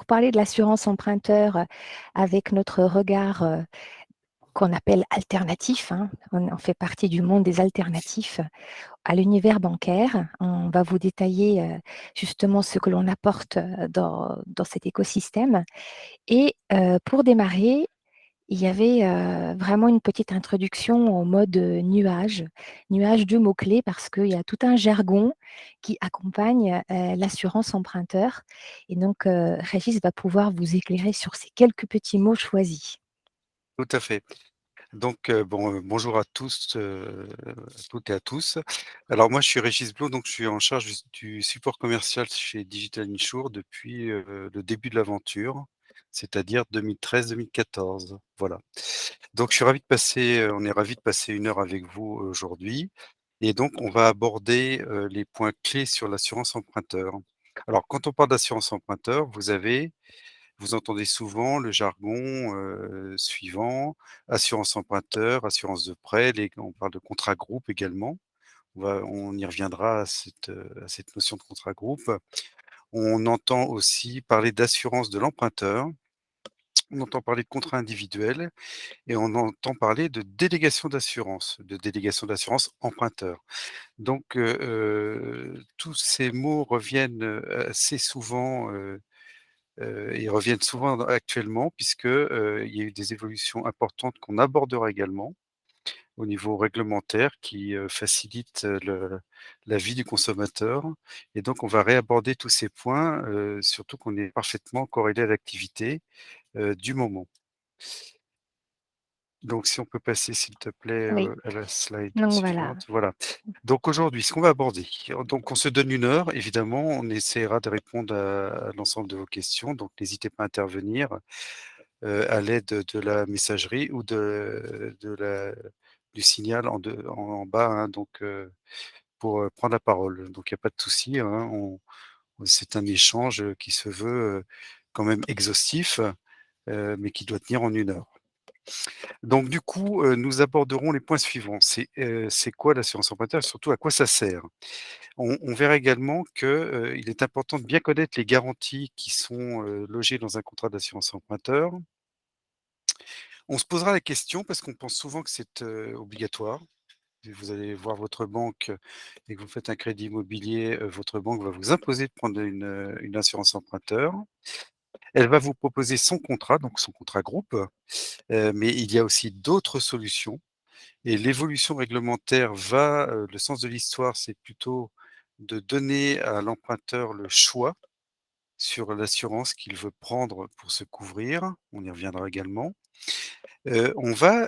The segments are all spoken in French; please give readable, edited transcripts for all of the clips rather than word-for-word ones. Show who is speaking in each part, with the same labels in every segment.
Speaker 1: parler de l'assurance emprunteur avec notre regard qu'on appelle alternatif, hein. On fait partie du monde des alternatifs à l'univers bancaire. On va vous détailler justement ce que l'on apporte dans cet écosystème. Et pour démarrer, il y avait vraiment une petite introduction en mode nuage, nuage de mots-clés, parce qu'il y a tout un jargon qui accompagne l'assurance emprunteur. Et donc, Régis va pouvoir vous éclairer sur ces quelques petits mots choisis.
Speaker 2: Tout à fait. Donc, bonjour à tous, à toutes et à tous. Alors moi, je suis Régis Blot, donc je suis en charge du support commercial chez Digital Insure depuis, le début de l'aventure, c'est-à-dire 2013-2014, voilà. Donc je suis ravi de passer, on est ravi de passer 1 heure avec vous aujourd'hui et donc on va aborder, les points clés sur l'assurance emprunteur. Alors quand on parle d'assurance emprunteur, vous entendez souvent le jargon, suivant: assurance emprunteur, assurance de prêt, on parle de contrat groupe également. On y reviendra à cette notion de contrat groupe. On entend aussi parler d'assurance de l'emprunteur, on entend parler de contrat individuel et on entend parler de délégation d'assurance emprunteur. Donc, tous ces mots reviennent, assez souvent, et reviennent souvent actuellement puisque, il y a eu des évolutions importantes qu'on abordera également au niveau réglementaire qui, facilitent, la vie du consommateur et donc on va réaborder tous ces points, surtout qu'on est parfaitement corrélé à l'activité, du moment. Donc si on peut passer s'il te plaît,
Speaker 1: Oui,
Speaker 2: à la slide
Speaker 1: donc voilà.
Speaker 2: suivante, voilà. Donc aujourd'hui, ce qu'on va aborder, donc on se donne 1 heure, évidemment, on essaiera de répondre à l'ensemble de vos questions, donc n'hésitez pas à intervenir, à l'aide de la messagerie ou de la du signal en bas, hein, donc pour, prendre la parole. Donc il y a pas de souci, hein, c'est un échange, qui se veut, quand même exhaustif, mais qui doit tenir en 1 heure. Donc du coup, nous aborderons les points suivants. C'est quoi l'assurance emprunteur et surtout à quoi ça sert? On verra également que, il est important de bien connaître les garanties qui sont, logées dans un contrat d'assurance emprunteur. On se posera la question parce qu'on pense souvent que c'est, obligatoire. Si vous allez voir votre banque, et que vous faites un crédit immobilier, votre banque va vous imposer de prendre une assurance emprunteur. Elle va vous proposer son contrat, donc son contrat groupe, mais il y a aussi d'autres solutions et l'évolution réglementaire le sens de l'histoire, c'est plutôt de donner à l'emprunteur le choix sur l'assurance qu'il veut prendre pour se couvrir. On y reviendra également. On va,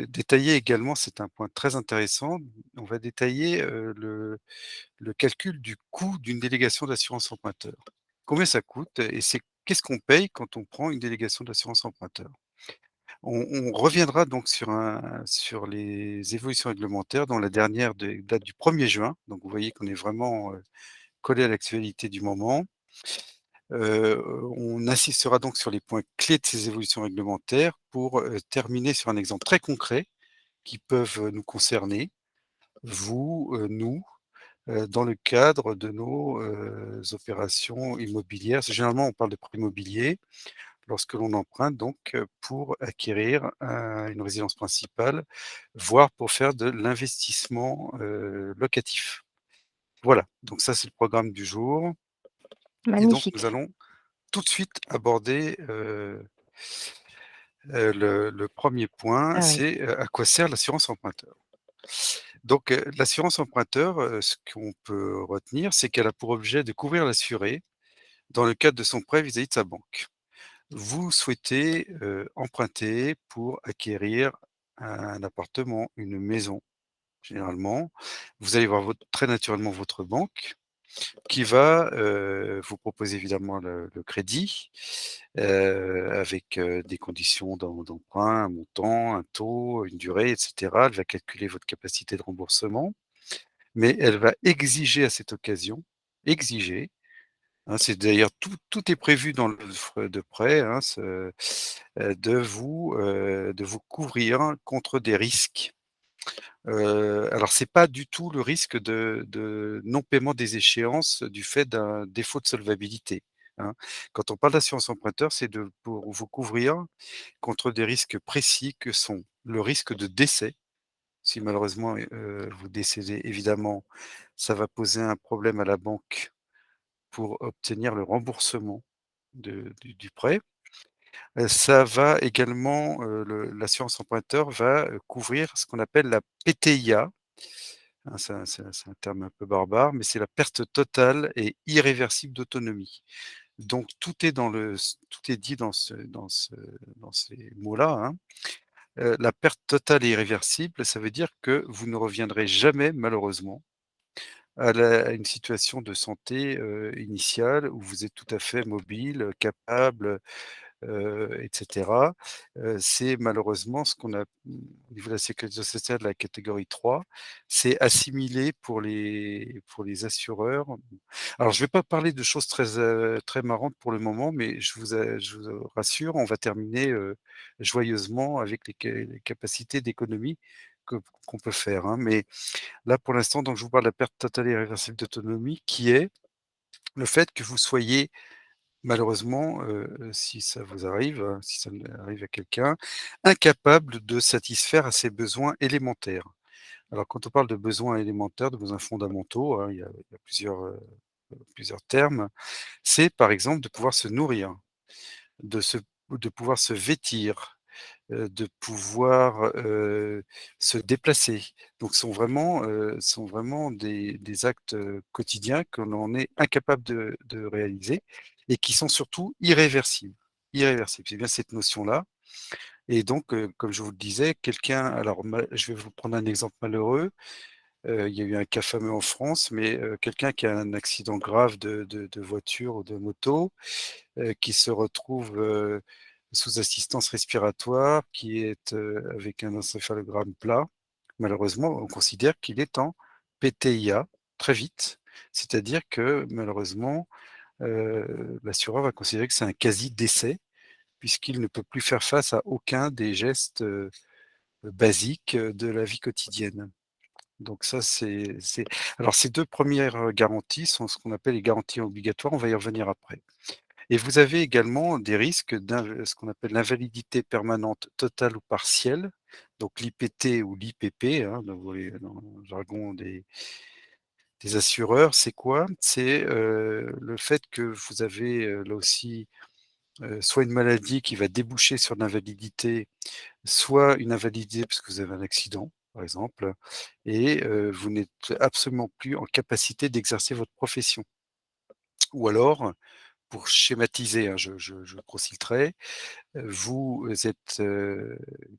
Speaker 2: détailler également, c'est un point très intéressant, on va détailler, le calcul du coût d'une délégation d'assurance emprunteur. Combien ça coûte et qu'est-ce qu'on paye quand on prend une délégation d'assurance emprunteur? On reviendra donc sur les évolutions réglementaires dont la dernière date du 1er juin, donc vous voyez qu'on est vraiment, collé à l'actualité du moment. On insistera donc sur les points clés de ces évolutions réglementaires pour, terminer sur un exemple très concret qui peuvent, nous concerner, vous, nous, dans le cadre de nos, opérations immobilières. Généralement, on parle de prêt immobilier lorsque l'on emprunte donc, pour acquérir une résidence principale, voire pour faire de l'investissement, locatif. Voilà, donc ça c'est le programme du jour et donc nous
Speaker 1: Magnifique.
Speaker 2: allons tout de suite aborder, le 1er point,
Speaker 1: Ah oui.
Speaker 2: c'est, à quoi sert l'assurance emprunteur? Donc, l'assurance emprunteur, ce qu'on peut retenir, c'est qu'elle a pour objet de couvrir l'assuré dans le cadre de son prêt vis-à-vis de sa banque. Vous souhaitez, emprunter pour acquérir un appartement, une maison, généralement. Vous allez voir très naturellement votre banque qui va, vous proposer évidemment le crédit, avec, des conditions d'emprunt, un montant, un taux, une durée et cetera. Elle va calculer votre capacité de remboursement, mais elle va exiger à cette occasion, exiger, hein, c'est d'ailleurs tout est prévu dans l'offre de prêt, hein, de vous couvrir contre des risques. Alors c'est pas du tout le risque de non-paiement des échéances du fait d'un défaut de solvabilité. hein. Quand on parle d'assurance emprunteur, c'est de pour vous couvrir contre des risques précis que sont le risque de décès. Si malheureusement, vous décédez, évidemment, ça va poser un problème à la banque pour obtenir le remboursement du prêt. Ça va également, l'assurance emprunteur va, couvrir ce qu'on appelle la PTIA. Hein, c'est un terme un peu barbare, mais c'est la perte totale et irréversible d'autonomie. Donc tout est dit dans ces mots-là, hein. La perte totale et irréversible, ça veut dire que vous ne reviendrez jamais malheureusement à une situation de santé, initiale où vous êtes tout à fait mobile, capable, et cetera. C'est malheureusement ce qu'on a, au niveau de la sécurité sociale, la catégorie 3, c'est assimilé pour les assureurs. Alors je ne vais pas parler de choses très marrantes pour le moment, mais je vous rassure, on va terminer, joyeusement avec les capacités d'économie que qu'on peut faire, hein. Mais là, pour l'instant, donc je vous parle de la perte totale et irréversible d'autonomie qui est le fait que vous soyez malheureusement, si ça vous arrive, si ça arrive à quelqu'un, incapable de satisfaire à ses besoins élémentaires. Alors quand on parle de besoins élémentaires, de besoins fondamentaux, hein, il y a plusieurs termes. C'est par exemple de pouvoir se nourrir, de se de pouvoir se vêtir, de pouvoir, se déplacer. Donc sont vraiment des actes, quotidiens que l'on est incapable de réaliser et qui sont surtout irréversibles. Irréversibles, c'est bien cette notion-là et donc, comme je vous le disais, quelqu'un alors je vais vous prendre un exemple malheureux, il y a eu un cas fameux en France, mais, quelqu'un qui a un accident grave de voiture ou de moto, qui se retrouve, sous assistance respiratoire, qui est, avec un encéphalogramme plat. Malheureusement, on considère qu'il est en PTIA très vite. C'est-à-dire que malheureusement, l'assureur va considérer que c'est un quasi-décès puisqu'il ne peut plus faire face à aucun des gestes, basiques, de la vie quotidienne. Donc ça, c'est alors ces 2 premières garanties sont ce qu'on appelle les garanties obligatoires, on va y revenir après. Et vous avez également des risques ce qu'on appelle l'invalidité permanente totale ou partielle, donc l'IPT ou l'IPP, hein, dans le jargon des assureurs. C'est quoi? C'est, le fait que vous avez, là aussi, soit une maladie qui va déboucher sur l'invalidité, soit une invalidité parce que vous avez un accident, par exemple et vous n'êtes absolument plus en capacité d'exercer votre profession. Ou alors, pour schématiser, hein, je grossis le trait, vous êtes,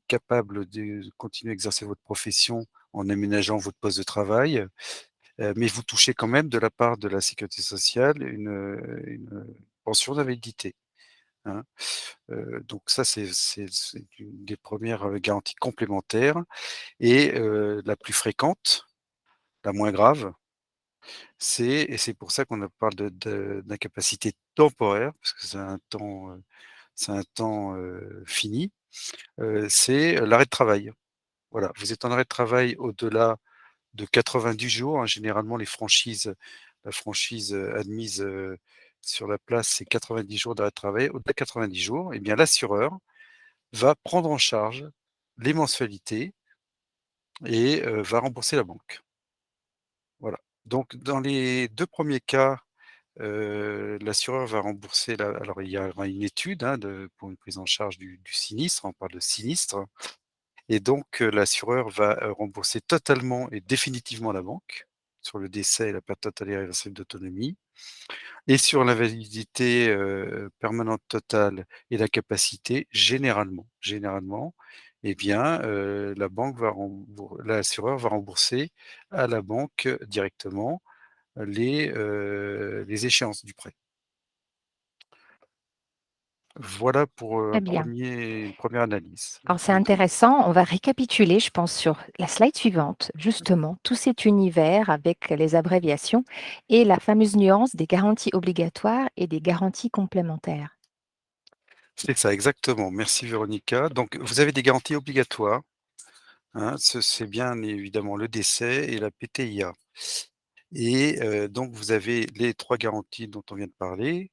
Speaker 2: capable de continuer à exercer votre profession en aménageant votre poste de travail, mais vous touchez quand même de la part de la sécurité sociale une pension d'invalidité, hein. Donc ça, c'est une des premières garanties complémentaires et la plus fréquente, la moins grave, c'est pour ça qu'on parle d'incapacité temporaire, parce que c'est un temps, fini, c'est l'arrêt de travail. Voilà, vous êtes en arrêt de travail au-delà de 90 jours, hein. Généralement, la franchise, admise, sur la place, c'est 90 jours d'arrêt de travail. Au-delà de 90 jours, eh bien, l'assureur va prendre en charge les mensualités et va rembourser la banque. Voilà. Donc dans les 2 premiers cas, l'assureur va rembourser la alors il y aura une étude, hein, pour une prise en charge du sinistre, on parle de sinistre et donc l'assureur va, rembourser totalement et définitivement la banque, sur le décès et la perte totale et irréversible d'autonomie et sur l'invalidité, permanente totale et la capacité, généralement, eh bien, l'assureur va rembourser à la banque directement les échéances du prêt. Voilà pour,
Speaker 1: Très bien.
Speaker 2: une première analyse
Speaker 1: Alors c'est
Speaker 2: de tout.
Speaker 1: intéressant, on va récapituler, je pense, sur la slide suivante, justement, tout cet univers avec les abréviations et la fameuse nuance des garanties obligatoires et des garanties complémentaires.
Speaker 2: C'est ça, exactement. Merci Véronica. Donc vous avez des garanties obligatoires, hein, c'est bien évidemment le décès et la PTIA et donc vous avez les 3 garanties dont on vient de parler.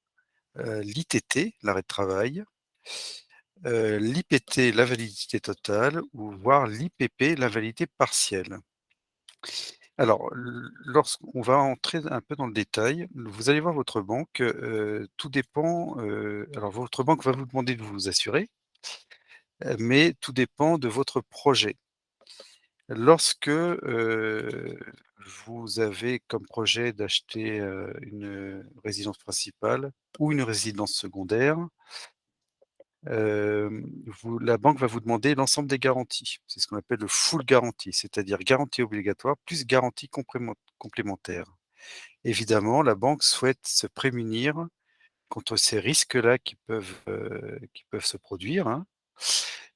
Speaker 2: l'ITT, l'arrêt de travail, l'IPT, l'invalidité totale ou voire l'IPP, l'invalidité partielle. Alors, lorsqu'on va entrer un peu dans le détail, vous allez voir votre banque, tout dépend, alors votre banque va vous demander de vous assurer, mais tout dépend de votre projet. Lorsque, vous avez comme projet d'acheter, une résidence principale ou une résidence secondaire, vous la banque va vous demander l'ensemble des garanties. C'est ce qu'on appelle le full garantie, c'est-à-dire garantie obligatoire plus garantie complémentaire. Évidemment, la banque souhaite se prémunir contre ces risques-là qui peuvent se produire, hein,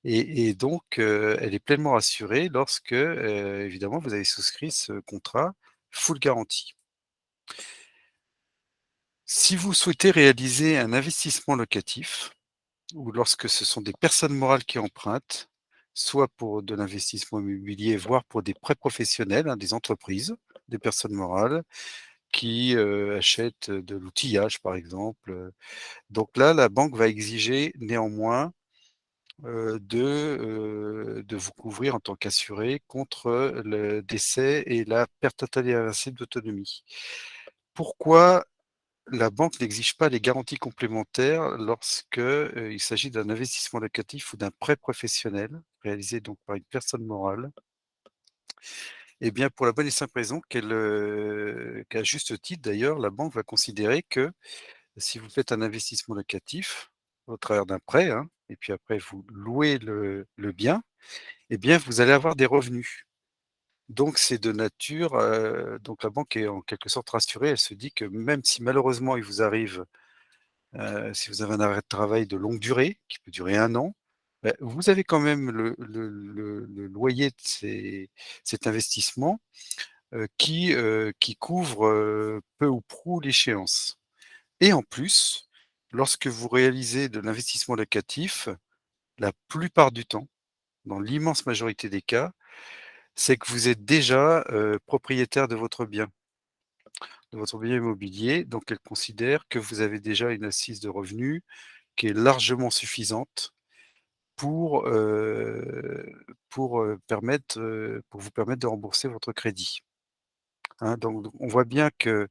Speaker 2: et donc elle est pleinement rassurée lorsque, évidemment, vous avez souscrit ce contrat full garantie. Si vous souhaitez réaliser un investissement locatif ou lorsque ce sont des personnes morales qui empruntent, soit pour de l'investissement immobilier, voire pour des prêts professionnels, hein, des entreprises, des personnes morales qui, achètent de l'outillage, par exemple, donc là, la banque va exiger néanmoins, de vous couvrir en tant qu'assuré contre le décès et la perte totale et irréversible d'autonomie. Pourquoi la banque n'exige pas les garanties complémentaires lorsque, il s'agit d'un investissement locatif ou d'un prêt professionnel réalisé donc par une personne morale? Eh bien, pour la bonne et simple raison qu'à juste titre d'ailleurs, la banque va considérer que si vous faites un investissement locatif au travers d'un prêt, hein, et puis après vous louez le bien, eh bien vous allez avoir des revenus. Donc c'est de nature, donc la banque est en quelque sorte rassurée. Elle se dit que même si malheureusement il vous arrive, si vous avez un arrêt de travail de longue durée, qui peut durer 1 an, vous avez quand même le loyer de cet investissement, qui couvre, peu ou prou l'échéance. Et en plus, lorsque vous réalisez de l'investissement locatif, la plupart du temps, dans l'immense majorité des cas, c'est que vous êtes déjà, propriétaire de votre bien immobilier. Donc elle considère que vous avez déjà une assise de revenus qui est largement suffisante pour, pour vous permettre de rembourser votre crédit, hein. Donc on voit bien que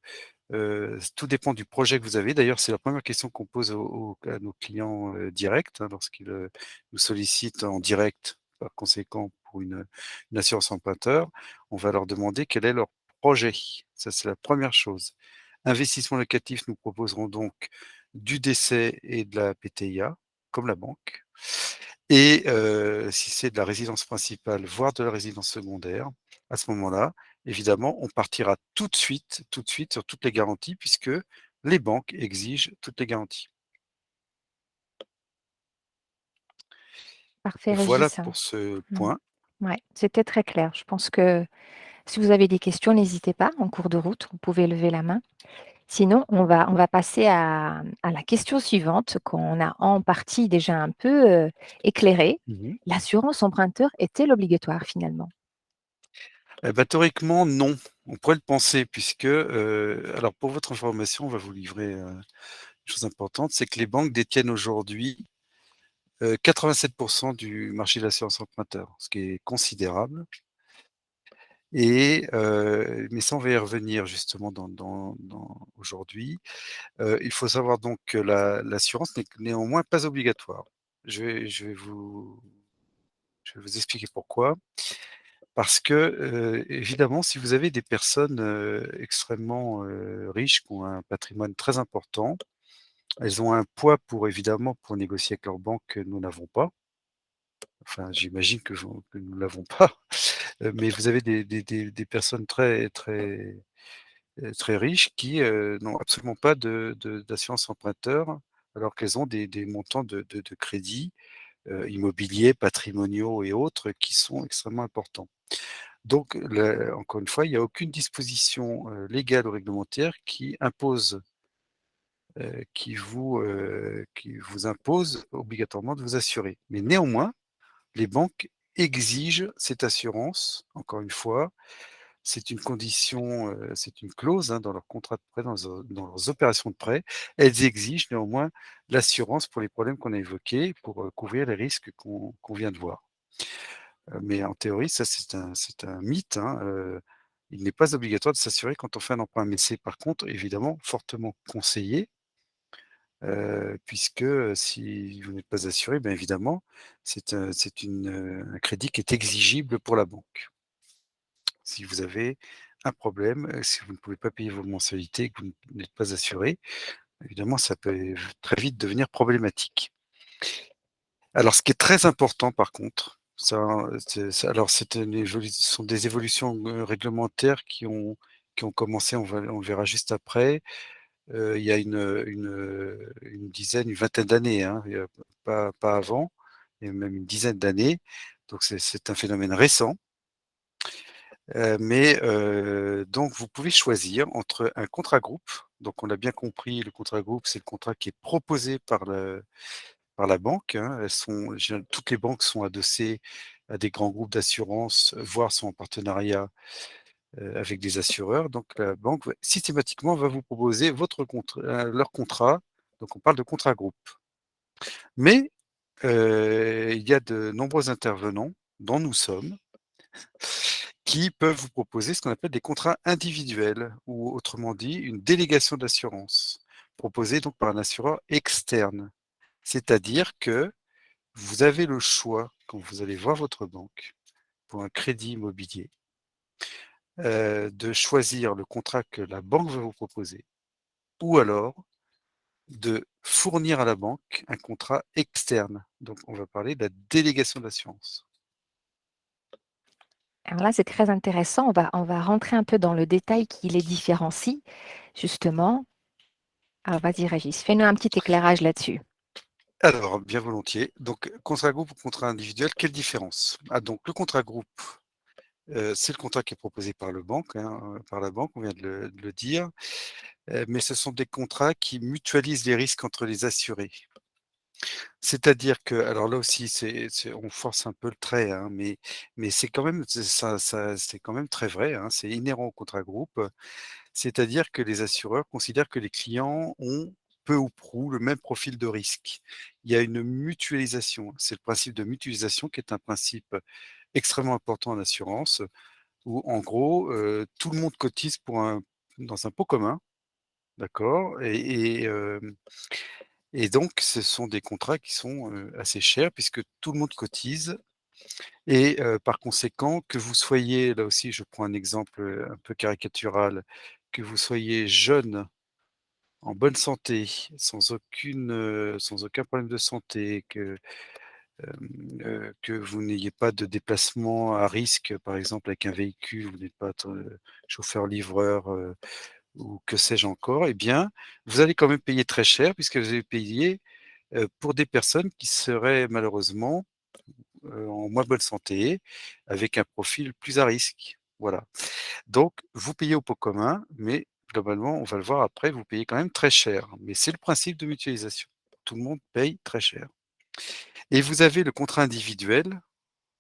Speaker 2: tout dépend du projet que vous avez. D'ailleurs, c'est la première question qu'on pose à nos clients, directs, hein, lorsqu'ils, nous sollicitent en direct, par conséquent pour une assurance emprunteur. On va leur demander quel est leur projet. Ça, c'est la première chose. Investissement locatif, nous proposerons donc du décès et de la PTIA, comme la banque. Et si c'est de la résidence principale, voire de la résidence secondaire, à ce moment-là, évidemment, on partira tout de suite sur toutes les garanties puisque les banques exigent toutes les garanties.
Speaker 1: Parfait,
Speaker 2: Voilà
Speaker 1: Régis.
Speaker 2: pour ce
Speaker 1: Mmh.
Speaker 2: point.
Speaker 1: Ouais, c'était très clair. Je pense que si vous avez des questions, n'hésitez pas en cours de route, vous pouvez lever la main. Sinon, on va passer à la question suivante qu'on a en partie déjà un peu, éclairée.
Speaker 2: Mmh.
Speaker 1: L'assurance emprunteur est-elle obligatoire finalement?
Speaker 2: Eh bah, théoriquement, non. On pourrait le penser puisque, alors pour votre information, on va vous livrer, une chose importante, c'est que les banques détiennent aujourd'hui, 87 du marché de l'assurance emprunteur, ce qui est considérable. Et mais ça, on va y revenir justement dans aujourd'hui. Il faut savoir donc que l'assurance n'est néanmoins pas obligatoire. Je vais je vais vous je vais vous expliquer pourquoi. Parce que, évidemment, si vous avez des personnes, extrêmement, riches, qui ont un patrimoine très important, elles ont un poids pour évidemment pour négocier avec leur banque que nous n'avons pas. Enfin, j'imagine que nous ne l'avons pas, mais vous avez des personnes très riches qui, n'ont absolument pas d'assurance emprunteur, alors qu'elles ont des montants de crédits, immobiliers, patrimoniaux et autres qui sont extrêmement importants. Donc encore une fois, il n'y a aucune disposition, légale ou réglementaire qui vous impose obligatoirement de vous assurer. Mais néanmoins, les banques exigent cette assurance, encore une fois, C'est une condition, c'est une clause, hein, dans leur contrat de prêt, dans leurs opérations de prêt. Elles exigent néanmoins l'assurance pour les problèmes qu'on a évoqués, pour, couvrir les risques qu'on vient de voir. Mais en théorie, ça c'est un mythe, hein, il n'est pas obligatoire de s'assurer quand on fait un emprunt. Mais c'est par contre évidemment fortement conseillé, puisque, si vous n'êtes pas assuré, bien évidemment, un crédit qui est exigible pour la banque. Si vous avez un problème, si vous ne pouvez pas payer vos mensualités et que vous n'êtes pas assuré, évidemment, ça peut très vite devenir problématique. Alors ce qui est très important par contre, c'est une évolu ce sont des évolutions, réglementaires qui ont commencé, on le verra juste après, il y a une dizaine, une vingtaine d'années, hein, il y a pas avant, et même une dizaine d'années, donc c'est un phénomène récent. Donc vous pouvez choisir entre un contrat groupe, donc on a bien compris, le contrat groupe, c'est le contrat qui est proposé par la banque, hein. Toutes les banques sont adossées à des grands groupes d'assurance, voire sont en partenariat, avec des assureurs. Donc la banque va systématiquement va vous proposer leur contrat, donc on parle de contrat groupe. Mais, il y a de nombreux intervenants, dont nous sommes, qui peuvent vous proposer ce qu'on appelle des contrats individuels ou autrement dit une délégation d'assurance, proposée donc par un assureur externe. C'est-à-dire que vous avez le choix, quand vous allez voir votre banque pour un crédit immobilier, de choisir le contrat que la banque va vous proposer ou alors de fournir à la banque un contrat externe. Donc on va parler de la délégation d'assurance.
Speaker 1: Alors là, c'est très intéressant. On va rentrer un peu dans le détail qui les différencie, justement. Alors vas-y Régis, fais-nous un petit éclairage là-dessus.
Speaker 2: Alors, bien volontiers. Donc contrat groupe ou contrat individuel, quelle différence? Ah donc le contrat groupe, c'est le contrat qui est proposé par le banque, hein, par la banque, on vient de le dire, mais ce sont des contrats qui mutualisent les risques entre les assurés. C'est-à-dire que alors là aussi, c'est on force un peu le trait, hein, mais c'est quand même c'est quand même très vrai, hein, c'est inhérent au contrat groupe. C'est-à-dire que les assureurs considèrent que les clients ont peu ou prou le même profil de risque. Il y a une mutualisation. C'est le principe de mutualisation qui est un principe extrêmement important en assurance où en gros, tout le monde cotise dans un pot commun, d'accord? Et donc ce sont des contrats qui sont, assez chers puisque tout le monde cotise et par conséquent, que vous soyez là aussi je prends un exemple, un peu caricatural, que vous soyez jeune, en bonne santé, sans aucun problème de santé, que vous n'ayez pas de déplacement à risque, par exemple avec un véhicule, vous n'êtes pas chauffeur-livreur, ou que sais-je encore, eh bien, vous allez quand même payer très cher puisque vous allez payer, pour des personnes qui seraient malheureusement, en moins bonne santé, avec un profil plus à risque. Voilà. Donc vous payez au pot commun, mais globalement, on va le voir après, vous payez quand même très cher. Mais c'est le principe de mutualisation. Tout le monde paye très cher. Et vous avez le contrat individuel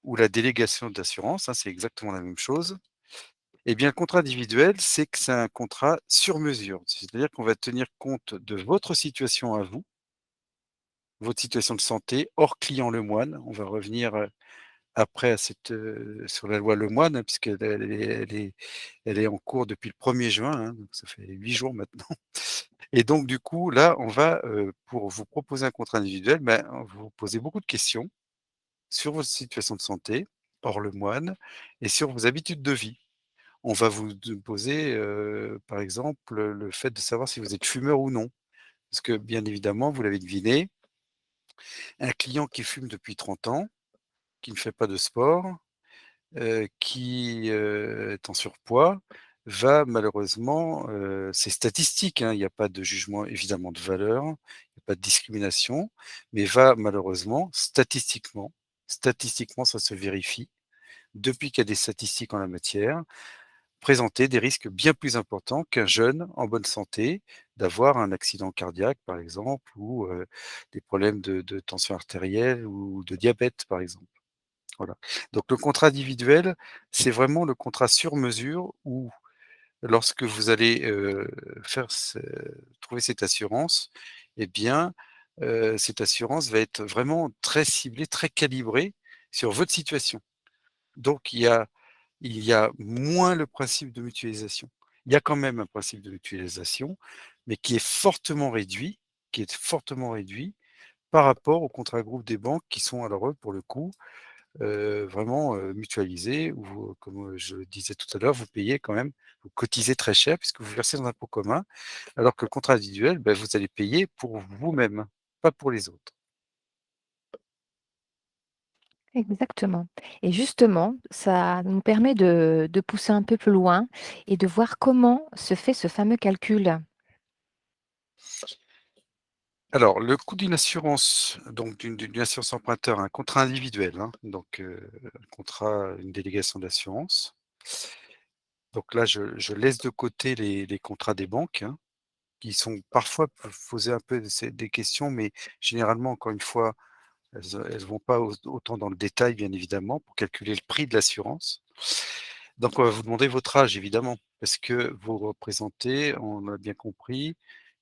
Speaker 2: ou la délégation d'assurance, hein, c'est exactement la même chose. Eh bien, le contrat individuel, c'est que c'est un contrat sur mesure. C'est-à-dire qu'on va tenir compte de votre situation à vous, votre situation de santé, hors client Lemoine. On va revenir, après à sur la loi Lemoine, hein, elle est en cours depuis le 1er juin, hein, donc ça fait 8 jours maintenant. Et donc du coup, là, on va, pour vous proposer un contrat individuel, ben, on va vous poser beaucoup de questions sur votre situation de santé, hors Lemoine, et sur vos habitudes de vie. On va vous poser, par exemple, le fait de savoir si vous êtes fumeur ou non. Parce que bien évidemment, vous l'avez deviné, un client qui fume depuis 30 ans, qui ne fait pas de sport, qui, est en surpoids, va malheureusement, c'est statistique, hein, il n'y a pas de jugement évidemment de valeur, il n'y a pas de discrimination, mais va malheureusement, statistiquement ça se vérifie, depuis qu'il y a des statistiques en la matière, présenter des risques bien plus importants qu'un jeune en bonne santé, d'avoir un accident cardiaque par exemple ou, des problèmes de tension artérielle ou de diabète par exemple. Voilà. Donc le contrat individuel, c'est vraiment le contrat sur mesure où lorsque vous allez, faire ce trouver cette assurance, eh bien, cette assurance va être vraiment très ciblée, très calibrée sur votre situation. Donc il y a moins le principe de mutualisation. Il y a quand même un principe de mutualisation, mais qui est fortement réduit par rapport aux contrats groupes des banques qui sont alors eux, pour le coup, vraiment, mutualisés où vous, comme, je le disais tout à l'heure, vous payez quand même, vous cotisez très cher puisque vous versez dans un pot commun, alors que le contrat individuel, vous allez payer pour vous-même, pas pour les autres.
Speaker 1: Exactement, et justement, ça nous permet de pousser un peu plus loin et de voir comment se fait ce fameux calcul.
Speaker 2: Alors le coût d'une assurance, donc d'une assurance emprunteur, un contrat individuel, hein, donc un contrat, une délégation d'assurance. Donc là, je laisse de côté les contrats des banques, hein, qui sont parfois peuvent poser un peu des questions, mais généralement, encore une fois, elles vont pas autant dans le détail, bien évidemment, pour calculer le prix de l'assurance. Donc on va vous demander votre âge, évidemment, parce que vous représentez, on l'a bien compris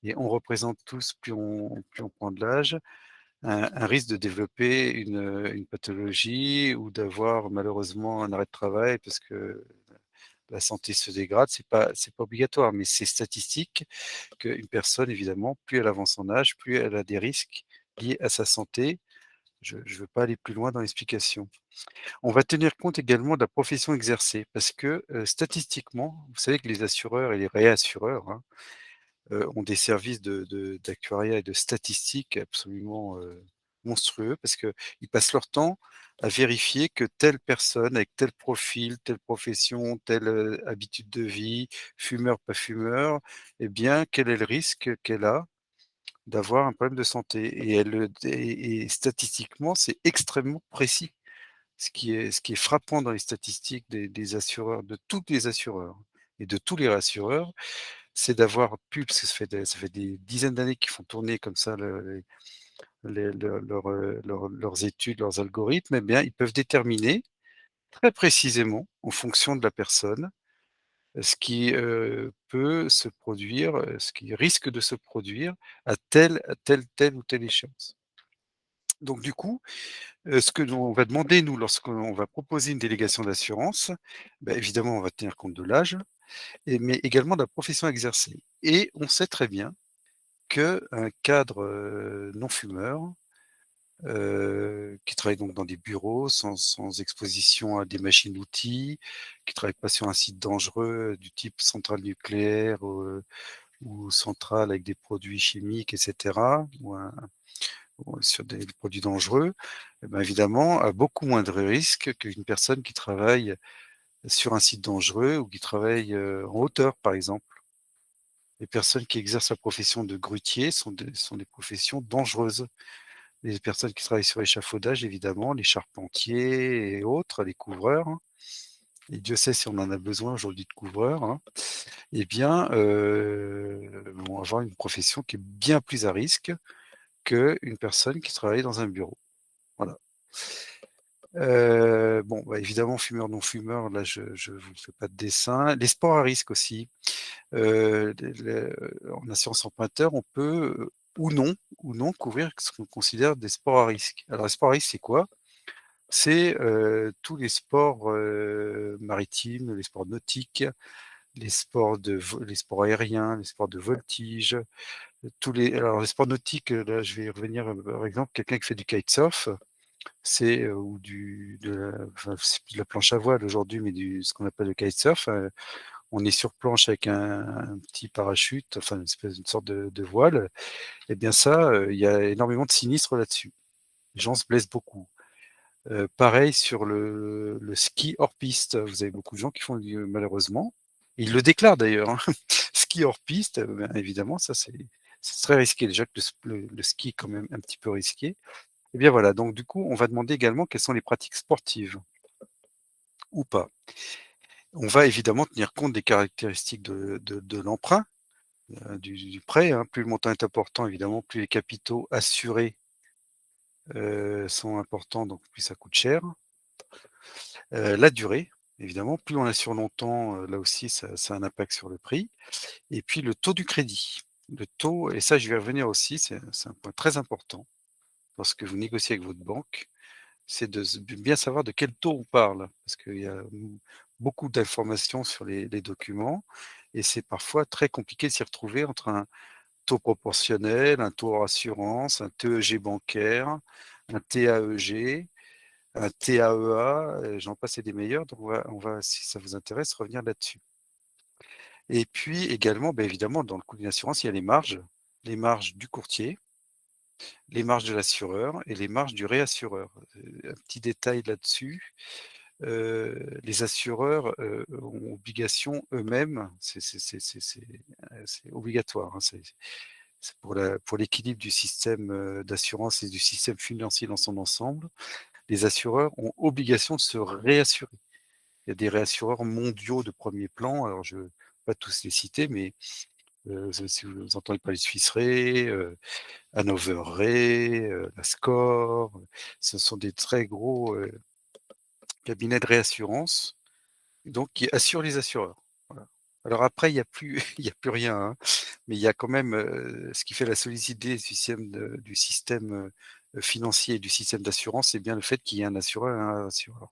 Speaker 2: et on représente tous, plus on prend de l'âge, un risque de développer une pathologie ou d'avoir malheureusement un arrêt de travail parce que la santé se dégrade. C'est pas obligatoire, mais c'est statistique qu'une personne, évidemment, plus elle avance en âge, plus elle a des risques liés à sa santé. Je ne veux pas aller plus loin dans l'explication. On va tenir compte également de la profession exercée parce que, statistiquement, vous savez que les assureurs et les réassureurs, hein, ont des services d'actuariat et de statistiques absolument, monstrueux parce qu'ils passent leur temps à vérifier que telle personne avec tel profil, telle profession, telle, habitude de vie, fumeur, pas fumeur, eh bien, quel est le risque qu'elle a d'avoir un problème de santé et elle le et statistiquement, c'est extrêmement précis. Ce qui est frappant dans les statistiques des assureurs, de tous les assureurs et de tous les rassureurs, c'est d'avoir pu, parce que ça fait des dizaines d'années qu'ils font tourner comme ça leurs études, leurs algorithmes, eh bien, ils peuvent déterminer très précisément, en fonction de la personne, ce qui, peut se produire, ce qui risque de se produire à telle ou telle échéance. Donc du coup, ce que l'on va demander, nous, lorsqu'on va proposer une délégation d'assurance, évidemment, on va tenir compte de l'âge mais également de la profession exercée et on sait très bien qu'un cadre, non fumeur, qui travaille donc dans des bureaux sans exposition à des machines-outils, qui travaille pas sur un site dangereux du type centrale nucléaire, ou centrale avec des produits chimiques et cetera, ou sur des produits dangereux, évidemment a beaucoup moins de risques qu'une personne qui travaille sur un site dangereux ou qui travaille, en hauteur, par exemple. Les personnes qui exercent la profession de grutier sont des professions dangereuses. Les personnes qui travaillent sur l'échafaudage, évidemment, les charpentiers et autres, les couvreurs, hein, et Dieu sait si on en a besoin aujourd'hui de couvreurs, hein, eh bien, vont avoir une profession qui est bien plus à risque qu'une personne qui travaille dans un bureau. Voilà. Bon, évidemment, fumeurs, non-fumeurs, là, je vous fais pas de dessin. Les sports à risque aussi. En assurance emprunteur, on peut, ou non couvrir ce qu'on considère des sports à risque. Alors les sports à risque, c'est quoi? C'est, tous les sports, maritimes, les sports nautiques, les sports aériens, les sports de voltige, les sports nautiques, là je vais y revenir, par exemple, quelqu'un qui fait du kitesurf, c'est, ou c'est plus de la planche à voile aujourd'hui, mais ce qu'on appelle le kitesurf, on est sur planche avec un petit parachute, enfin une sorte de voile, et bien ça, il y a énormément de sinistres là-dessus. Les gens se blessent beaucoup. Pareil sur le ski hors piste, vous avez beaucoup de gens qui font malheureusement, ils le déclarent d'ailleurs, hein. Ski hors piste, évidemment ça c'est très risqué. Déjà que le ski est quand même un petit peu risqué. Et bien voilà, donc du coup, on va demander également quelles sont les pratiques sportives ou pas. On va évidemment tenir compte des caractéristiques de l'emprunt. Du prêt, hein. Plus le montant est important, évidemment, plus les capitaux assurés, sont importants, donc plus ça coûte cher. La durée, évidemment, plus on assure longtemps, là aussi ça a un impact sur le prix et puis le taux du crédit. Le taux et ça je vais y revenir aussi, c'est un point très important lorsque vous négociez avec votre banque, c'est de bien savoir de quel taux on parle. Parce qu'il y a beaucoup d'informations sur les documents et c'est parfois très compliqué de s'y retrouver entre un taux proportionnel, un taux hors assurance, un TEG bancaire, un TAEG, un TAEA, j'en passe et des meilleurs, donc on va, si ça vous intéresse, revenir là-dessus. Et puis également, évidemment, dans le coût d'une assurance, il y a les marges du courtier, les marges de l'assureur et les marges du réassureur. Un petit détail là-dessus, les assureurs, ont obligation eux-mêmes, c'est obligatoire, hein, c'est pour l'équilibre du système, d'assurance et du système financier dans son ensemble. Les assureurs ont obligation de se réassurer. Il y a des réassureurs mondiaux de premier plan, alors je ne vais pas tous les citer, mais si vous entendez parler de Swiss Re, Hannover Re, la SCOR, ce sont des très gros, cabinets de réassurance, donc qui assurent les assureurs. Voilà. Alors après, il y a plus il y a plus rien, hein, mais il y a quand même, ce qui fait la solidité du système, financier et du système d'assurance, c'est bien le fait qu'il y ait un assureur et un rassureur.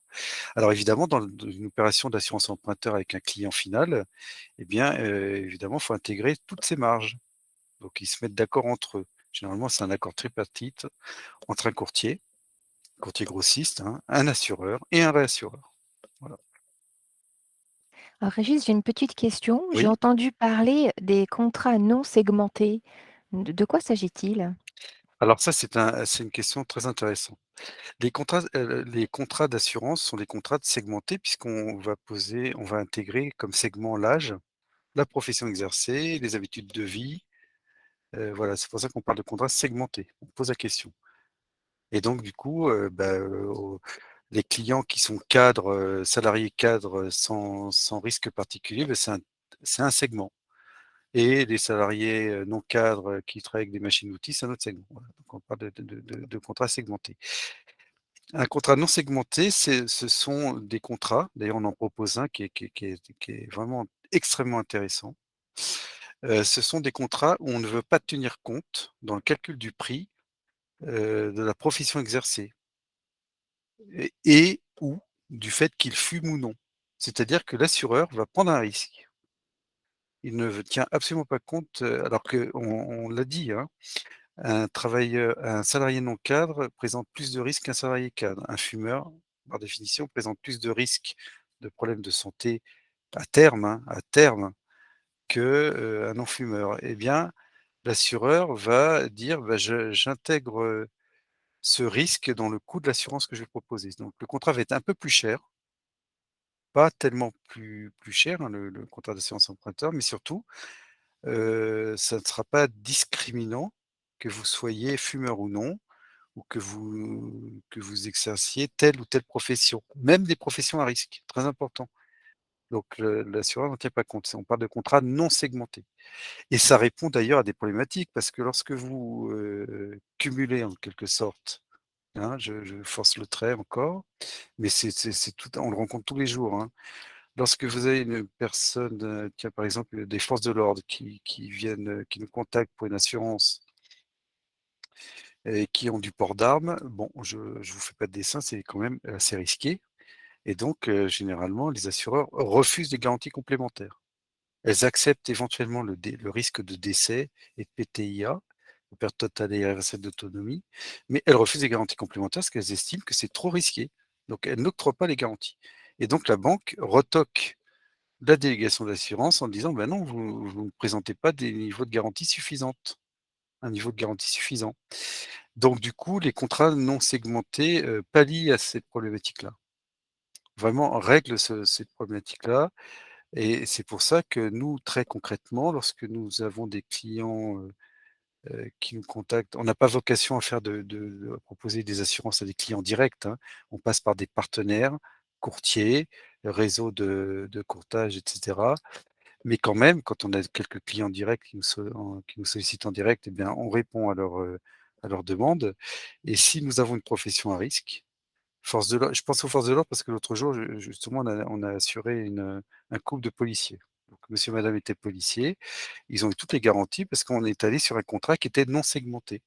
Speaker 2: Alors évidemment, dans une opération d'assurance emprunteur avec un client final, eh bien, évidemment, il faut intégrer toutes ces marges. Donc ils se mettent d'accord entre eux. Généralement, c'est un accord tripartite entre un courtier grossiste, hein, un assureur et un réassureur. Voilà.
Speaker 1: Alors Régis, j'ai une petite question. J'ai
Speaker 2: Oui,
Speaker 1: entendu parler des contrats non segmentés. De quoi s'agit-il?
Speaker 2: alors ça, c'est une question très intéressante. Les contrats d'assurance sont des contrats segmentés on va intégrer comme segment l'âge, la profession exercée, les habitudes de vie, voilà, c'est pour ça qu'on parle de contrats segmentés. On pose la question et donc du coup, les clients qui sont cadres, salariés cadres, sans risque particulier, c'est un segment et les salariés, non cadres, qui travaillent avec des machines-outils, c'est un autre segment. Voilà, donc on parle de contrats segmentés. Un contrat non segmenté, ce sont des contrats, d'ailleurs on en propose un qui est vraiment extrêmement intéressant. Ce sont des contrats où on ne veut pas tenir compte, dans le calcul du prix, de la profession exercée ou du fait qu'il fume ou non. C'est-à-dire que l'assureur va prendre un risque. Il ne tient absolument pas compte, alors qu'on l'a dit, hein, un salarié non cadre présente plus de risques qu'un salarié cadre. Un fumeur, par définition, présente plus de risques de problèmes de santé à terme que, un non-fumeur. Eh bien, l'assureur va dire: «Je j'intègre, ce risque dans le coût de l'assurance que je vais proposer». Donc le contrat va être un peu plus cher, pas tellement plus cher, hein, le contrat d'assurance emprunteur, mais surtout, ça ne sera pas discriminant que vous soyez fumeur ou non, ou que vous exerciez telle ou telle profession, même des professions à risque, très important. Donc l'assureur n'en tient pas compte. On parle de contrats non segmentés et ça répond d'ailleurs à des problématiques parce que lorsque vous, cumulez en quelque sorte, hein, je force le trait encore, mais c'est tout on le rencontre tous les jours, hein. Lorsque vous avez une personne, qui a par exemple des forces de l'ordre qui viennent, qui nous contactent pour une assurance et qui ont du port d'armes, bon, je vous fais pas de dessin, c'est quand même assez risqué et donc généralement, les assureurs refusent des garanties complémentaires. Elles acceptent éventuellement le risque de décès et de PTIA, de perte totale et irréversible d'autonomie, mais elles refusent des garanties complémentaires parce qu'elles estiment que c'est trop risqué. Donc elles n'octroient pas les garanties et donc la banque retoque la délégation d'assurance en disant: «Ben non, vous ne présentez pas des niveaux de garantie suffisantes, un niveau de garantie suffisant». Donc du coup, les contrats non segmentés, pallient à cette problématique-là. Vraiment règlent cette problématique-là et c'est pour ça que nous, très concrètement, lorsque nous avons des clients, qui nous contactent, on n'a pas vocation à faire de proposer des assurances à des clients directs, hein. On passe par des partenaires, courtiers, réseaux de courtage et cetera. Mais quand même, quand on a quelques clients directs qui nous sollicitent en direct, eh bien, on répond à leurs demandes et si nous avons une profession à risque, Forces de l'ordre, je pense aux forces de l'ordre parce que l'autre jour, justement, on a assuré un couple de policiers. Donc monsieur et madame étaient policiers. Ils ont eu toutes les garanties parce qu'on est allé sur un contrat qui était non segmenté.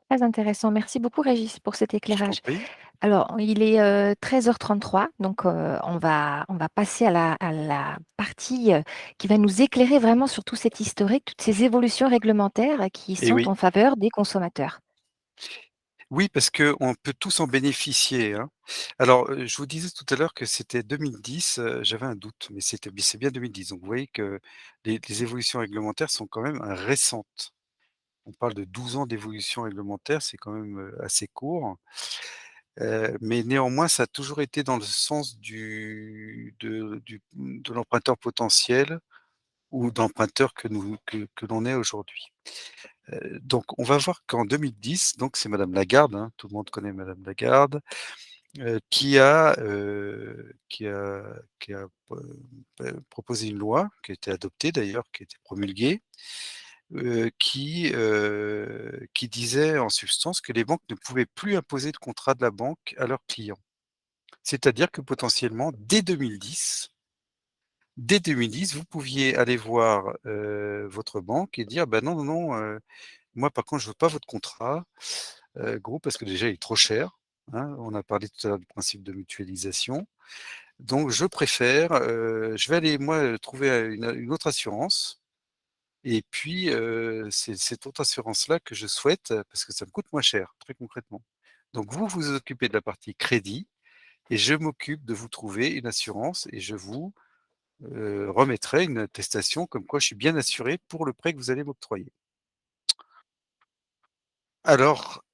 Speaker 1: Très intéressant. Merci beaucoup Régis pour cet
Speaker 2: Je t'en
Speaker 1: éclairage.
Speaker 2: prie.
Speaker 1: Alors, il est 13h33, donc on va passer à la partie qui va nous éclairer vraiment sur tout cet historique, toutes ces évolutions réglementaires qui
Speaker 2: Et
Speaker 1: sont
Speaker 2: oui.
Speaker 1: en faveur des consommateurs.
Speaker 2: Oui, parce qu'on peut tous en bénéficier, hein. Alors, je vous disais tout à l'heure que c'était 2010, j'avais un doute, mais c'est bien 2010. Donc vous voyez que les évolutions réglementaires sont quand même récentes. On parle de 12 ans d'évolution réglementaire, c'est quand même, assez court, mais néanmoins, ça a toujours été dans le sens de l'emprunteur potentiel ou d'emprunteur que l'on est aujourd'hui. Donc on va voir qu'en 2010, donc c'est madame Lagarde, hein, tout le monde connaît madame Lagarde, qui a proposé une loi, qui a été adoptée d'ailleurs, qui a été promulguée, qui disait en substance que les banques ne pouvaient plus imposer le contrat de la banque à leurs clients. C'est-à-dire que potentiellement dès 2010, vous pouviez aller voir, votre banque et dire: «Bah, non, non, non, moi par contre je veux pas votre contrat, groupe parce que déjà il est trop cher», hein. On a parlé tout à l'heure du principe de mutualisation. Donc je préfère, je vais aller moi, trouver, une autre assurance et puis, c'est cette autre assurance-là que je souhaite, parce que ça me coûte moins cher, très concrètement. Donc vous, vous occupez de la partie crédit et je m'occupe de vous trouver une assurance et je vous, remettrai une attestation comme quoi je suis bien assuré pour le prêt que vous allez m'octroyer. Alors,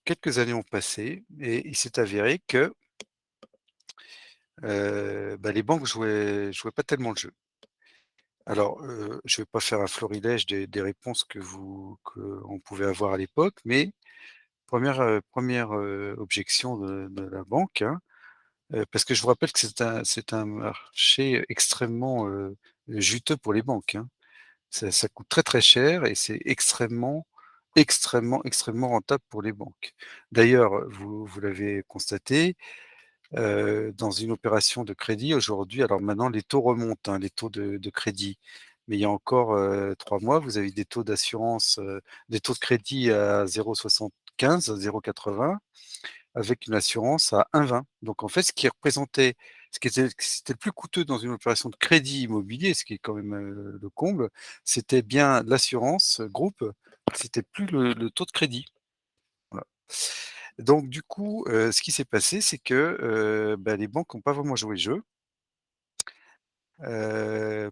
Speaker 2: quelques années ont passé et il s'est avéré que, bah, les banques jouaient pas tellement le jeu. Alors, je vais pas faire un florilège des réponses qu'on pouvait avoir à l'époque, mais première objection de la banque, hein, parce que je vous rappelle que c'est un marché extrêmement, juteux pour les banques, hein. Ça coûte très, très cher et c'est extrêmement, extrêmement, extrêmement rentable pour les banques. D'ailleurs, vous l'avez constaté, dans une opération de crédit aujourd'hui, alors maintenant les taux remontent, hein, les taux de crédit. Mais il y a encore, 3 mois, vous avez des taux d'assurance, des taux de crédit à 0,75, 0,80 avec une assurance à 1,20. Donc en fait, ce qui était le plus coûteux dans une opération de crédit immobilier, ce qui est quand même, le comble, c'était bien l'assurance, groupe, c'était plus le taux de crédit. Voilà. Donc du coup, ce qui s'est passé, c'est que, bah, les banques ont pas vraiment joué le jeu,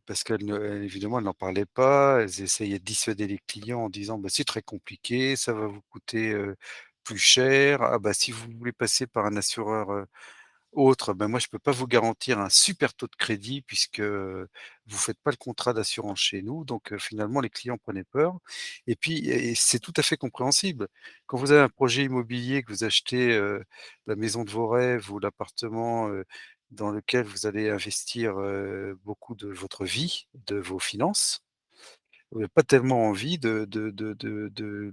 Speaker 2: parce évidemment, elles n'en parlaient pas. Elles essayaient de dissuader les clients en disant: «Bah, c'est très compliqué, ça va vous coûter, plus cher. Ah bah, si vous voulez passer par un assureur, autre, ben, moi je peux pas vous garantir un super taux de crédit puisque, vous faites pas le contrat d'assurance chez nous». Donc, finalement les clients prenaient peur et c'est tout à fait compréhensible. Quand vous avez un projet immobilier, que vous achetez, la maison de vos rêves ou l'appartement, dans lequel vous allez investir, beaucoup de votre vie, de vos finances, vous avez pas tellement envie de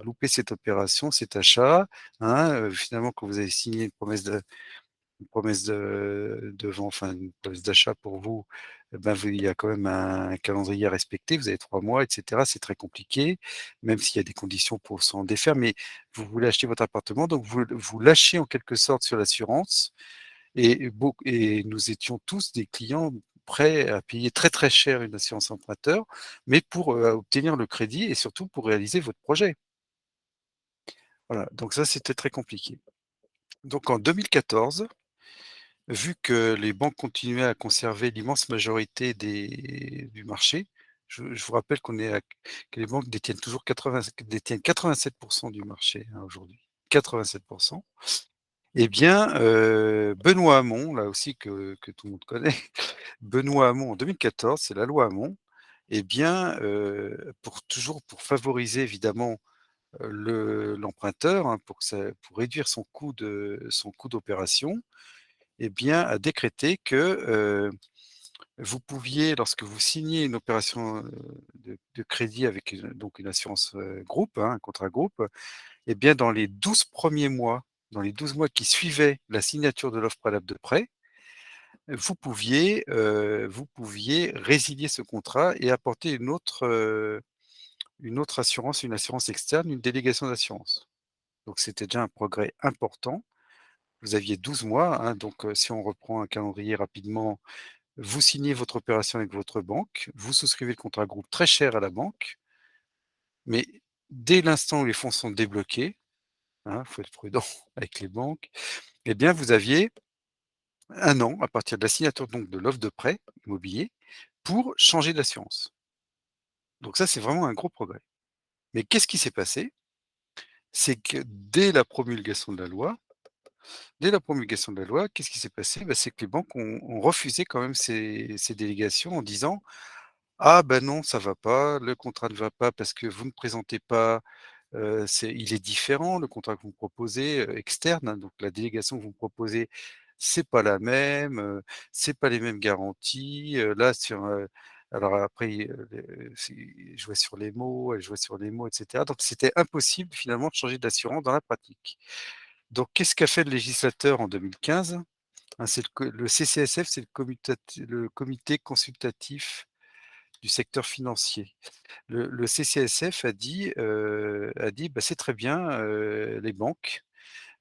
Speaker 2: louper cette opération, cet achat, hein, finalement quand vous avez signé une promesse de vente, enfin une promesse d'achat pour vous, ben, il y a quand même un calendrier à respecter. Vous avez 3 mois et cetera. C'est très compliqué, même s'il y a des conditions pour s'en défaire, mais vous voulez acheter votre appartement, donc vous lâchez en quelque sorte sur l'assurance et nous étions tous des clients prêts à payer très, très cher une assurance emprunteur, mais pour, obtenir le crédit et surtout pour réaliser votre projet. Voilà, donc ça, c'était très compliqué. Donc en 2014, vu que les banques continuaient à conserver l'immense majorité du marché, je vous rappelle que les banques détiennent 87 du marché, hein, aujourd'hui. 87. Eh bien, Benoît Hamon, là aussi que tout le monde connaît, Benoît Hamon en 2014, c'est la loi Hamon. Eh bien, pour favoriser évidemment, l'emprunteur, hein, pour réduire son coût d'opération, eh bien, a décrété que, vous pouviez, lorsque vous signez une opération, de crédit avec une assurance, groupe, hein, un contrat groupe, Eh bien, dans les 12 premiers mois, dans les 12 mois qui suivaient la signature de l'offre préalable de prêt, vous pouviez résilier ce contrat et apporter une autre assurance, une assurance externe, une délégation d'assurance. Donc c'était déjà un progrès important. Vous aviez 12 mois, hein, donc si on reprend un calendrier rapidement, vous signez votre opération avec votre banque, vous souscrivez le contrat groupe très cher à la banque, mais dès l'instant où les fonds sont débloqués, hein, faut être prudent avec les banques, eh bien vous aviez 1 an à partir de la signature donc de l'offre de prêt immobilier pour changer d'assurance. Donc ça, c'est vraiment un gros progrès. Mais qu'est-ce qui s'est passé? C'est que dès la promulgation de la loi, qu'est-ce qui s'est passé? Bah, c'est que les banques ont refusé quand même ces délégations en disant: «Ah ben non, ça va pas, le contrat ne va pas parce que vous ne présentez pas, il est différent le contrat que vous me proposez, externe, hein, donc la délégation que vous me proposez, c'est pas la même, c'est pas les mêmes garanties, là sur, alors après, elle jouait sur les mots, elle jouait sur les mots et cetera, donc c'était impossible finalement de changer d'assurance dans la pratique. Donc qu'est-ce qu'a fait le législateur en 2015? Hein, c'est le CCSF, c'est le comité consultatif du secteur financier. Le CCSF a dit: «Bah, c'est très bien, les banques,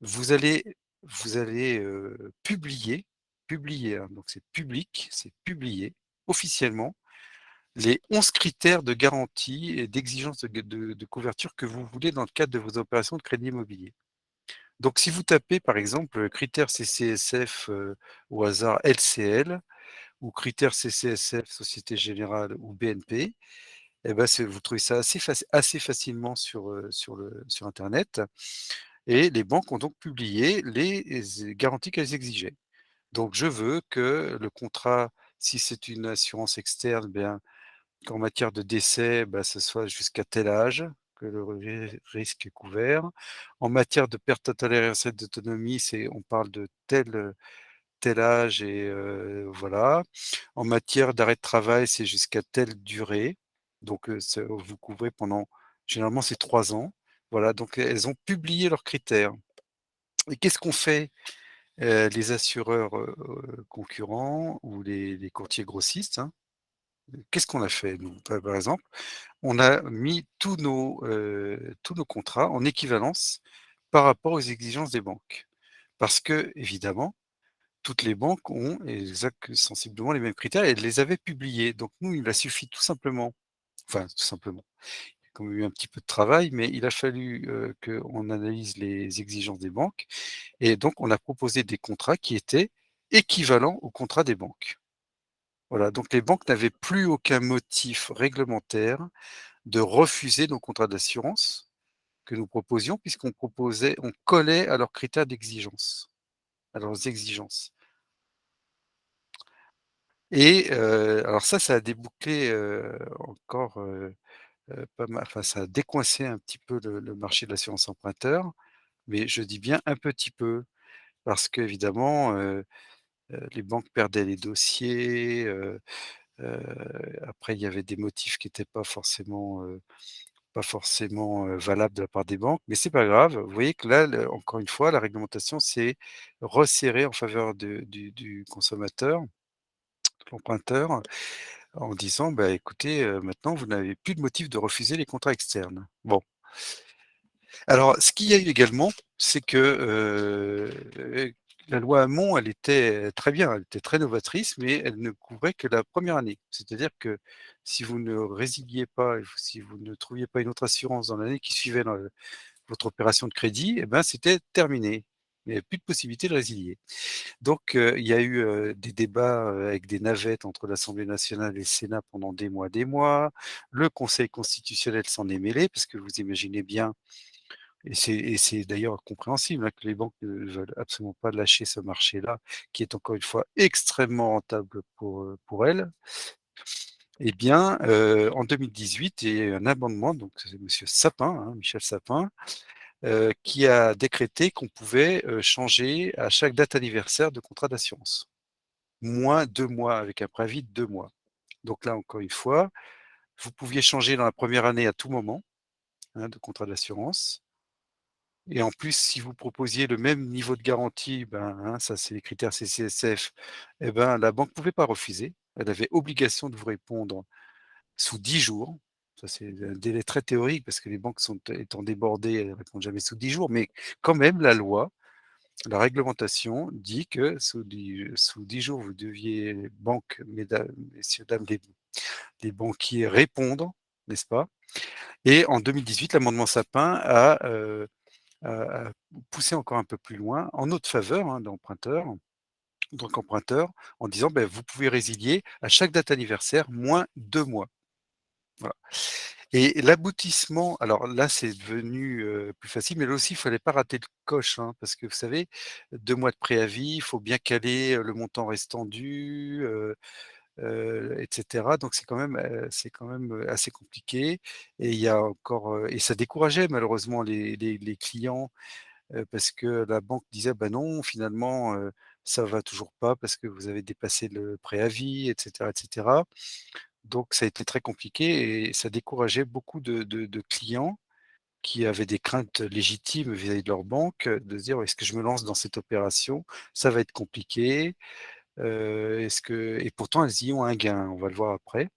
Speaker 2: vous allez publier, hein, donc c'est public, c'est publié officiellement les 11 critères de garantie et d'exigence de couverture que vous voulez dans le cadre de vos opérations de crédit immobilier». Donc si vous tapez par exemple, critères CCSF, au hasard LCL ou critères CCSF Société Générale ou BNP, et ben c'est vous trouvez ça assez facilement sur internet, et les banques ont donc publié les garanties qu'elles exigeaient. Donc je veux que le contrat, si c'est une assurance externe, bien qu'en matière de décès, bah, ce soit jusqu'à tel âge, que le risque est couvert. En matière de perte totale et réelle d'autonomie, on parle de tel âge et voilà. En matière d'arrêt de travail, c'est jusqu'à telle durée. Donc c'est vous couvrez pendant généralement c'est 3 ans. Voilà, donc elles ont publié leurs critères, et qu'est-ce qu'on fait, les assureurs, concurrents ou les courtiers grossistes, hein? Qu'est-ce qu'on a fait nous? Par exemple, on a mis tous nos contrats en équivalence par rapport aux exigences des banques. Parce que évidemment, toutes les banques ont sensiblement les mêmes critères et elles les avaient publiés. Donc nous, il a suffi tout simplement, enfin tout simplement, il y a quand même eu un petit peu de travail, mais il a fallu, qu'on analyse les exigences des banques, et donc on a proposé des contrats qui étaient équivalents aux contrats des banques. Voilà, donc les banques n'avaient plus aucun motif réglementaire de refuser nos contrats d'assurance que nous proposions, on collait à leurs critères d'exigence, à leurs exigences. Et alors ça a débouclé, encore, pas mal, enfin ça a décoincé un petit peu le marché de l'assurance emprunteur, mais je dis bien un petit peu, parce qu'évidemment, les banques perdaient les dossiers, heu, après il y avait des motifs qui étaient pas forcément, valables de la part des banques, mais c'est pas grave. Vous voyez que là, encore une fois, la réglementation s'est resserrée en faveur du consommateur, de l'emprunteur, en disant: «Bah, écoutez, maintenant vous n'avez plus de motif de refuser les contrats externes». Bon, alors ce qu'il y a eu également, c'est que, la loi Hamon, elle était très bien, elle était très novatrice, mais elle ne couvrait que la première année. C'est-à-dire que si vous ne résiliez pas, et si vous ne trouviez pas une autre assurance dans l'année qui suivait votre opération de crédit, et ben, c'était terminé. Il n'y avait plus de possibilité de résilier. Donc, il y a eu, des débats, avec des navettes entre l'Assemblée nationale et le Sénat pendant des mois, des mois. Le Conseil constitutionnel s'en est mêlé parce que vous imaginez bien, et c'est d'ailleurs compréhensible, hein, que les banques ne veulent absolument pas lâcher ce marché-là, qui est encore une fois extrêmement rentable pour elles. Eh bien, en 2018, il y a eu un amendement, donc c'est monsieur Sapin, hein, Michel Sapin, qui a décrété qu'on pouvait, changer à chaque date anniversaire de contrat d'assurance. Moins 2 mois, avec un préavis de 2 mois. Donc là, encore une fois, vous pouviez changer dans la première année à tout moment, hein, de contrat d'assurance. et en plus, si vous proposiez le même niveau de garantie, ben, hein, ça c'est les critères CCSF, et ben, la banque ne pouvait pas refuser. Elle avait obligation de vous répondre sous 10 jours. Ça, c'est un délai très théorique parce que les banques sont étant débordées, elles ne répondent jamais sous 10 jours, mais quand même la loi, la réglementation dit que sous 10 jours, vous deviez, banques, mesdames, messieurs, dames, les banquiers répondre, n'est-ce pas? Et en 2018, l'amendement Sapin a poussé encore un peu plus loin en notre faveur, hein, d'emprunteurs, donc emprunteurs, en disant: «Beh, vous pouvez résilier à chaque date anniversaire, moins 2 mois». Voilà. Et l'aboutissement, alors là, c'est devenu, plus facile, mais là aussi, il fallait pas rater le coche, hein, parce que vous savez, 2 mois de préavis, il faut bien caler, le montant restant dû, et cetera. Donc c'est quand même, assez compliqué, et il y a encore, et ça décourageait malheureusement les clients, parce que la banque disait: «Bah non, finalement, ça va toujours pas parce que vous avez dépassé le préavis», et cetera. Donc ça a été très compliqué et ça décourageait beaucoup de clients qui avaient des craintes légitimes vis-à-vis de leur banque, de se dire: «Est-ce que je me lance dans cette opération? Ça va être compliqué, est-ce que», et pourtant elles y ont un gain, on va le voir après.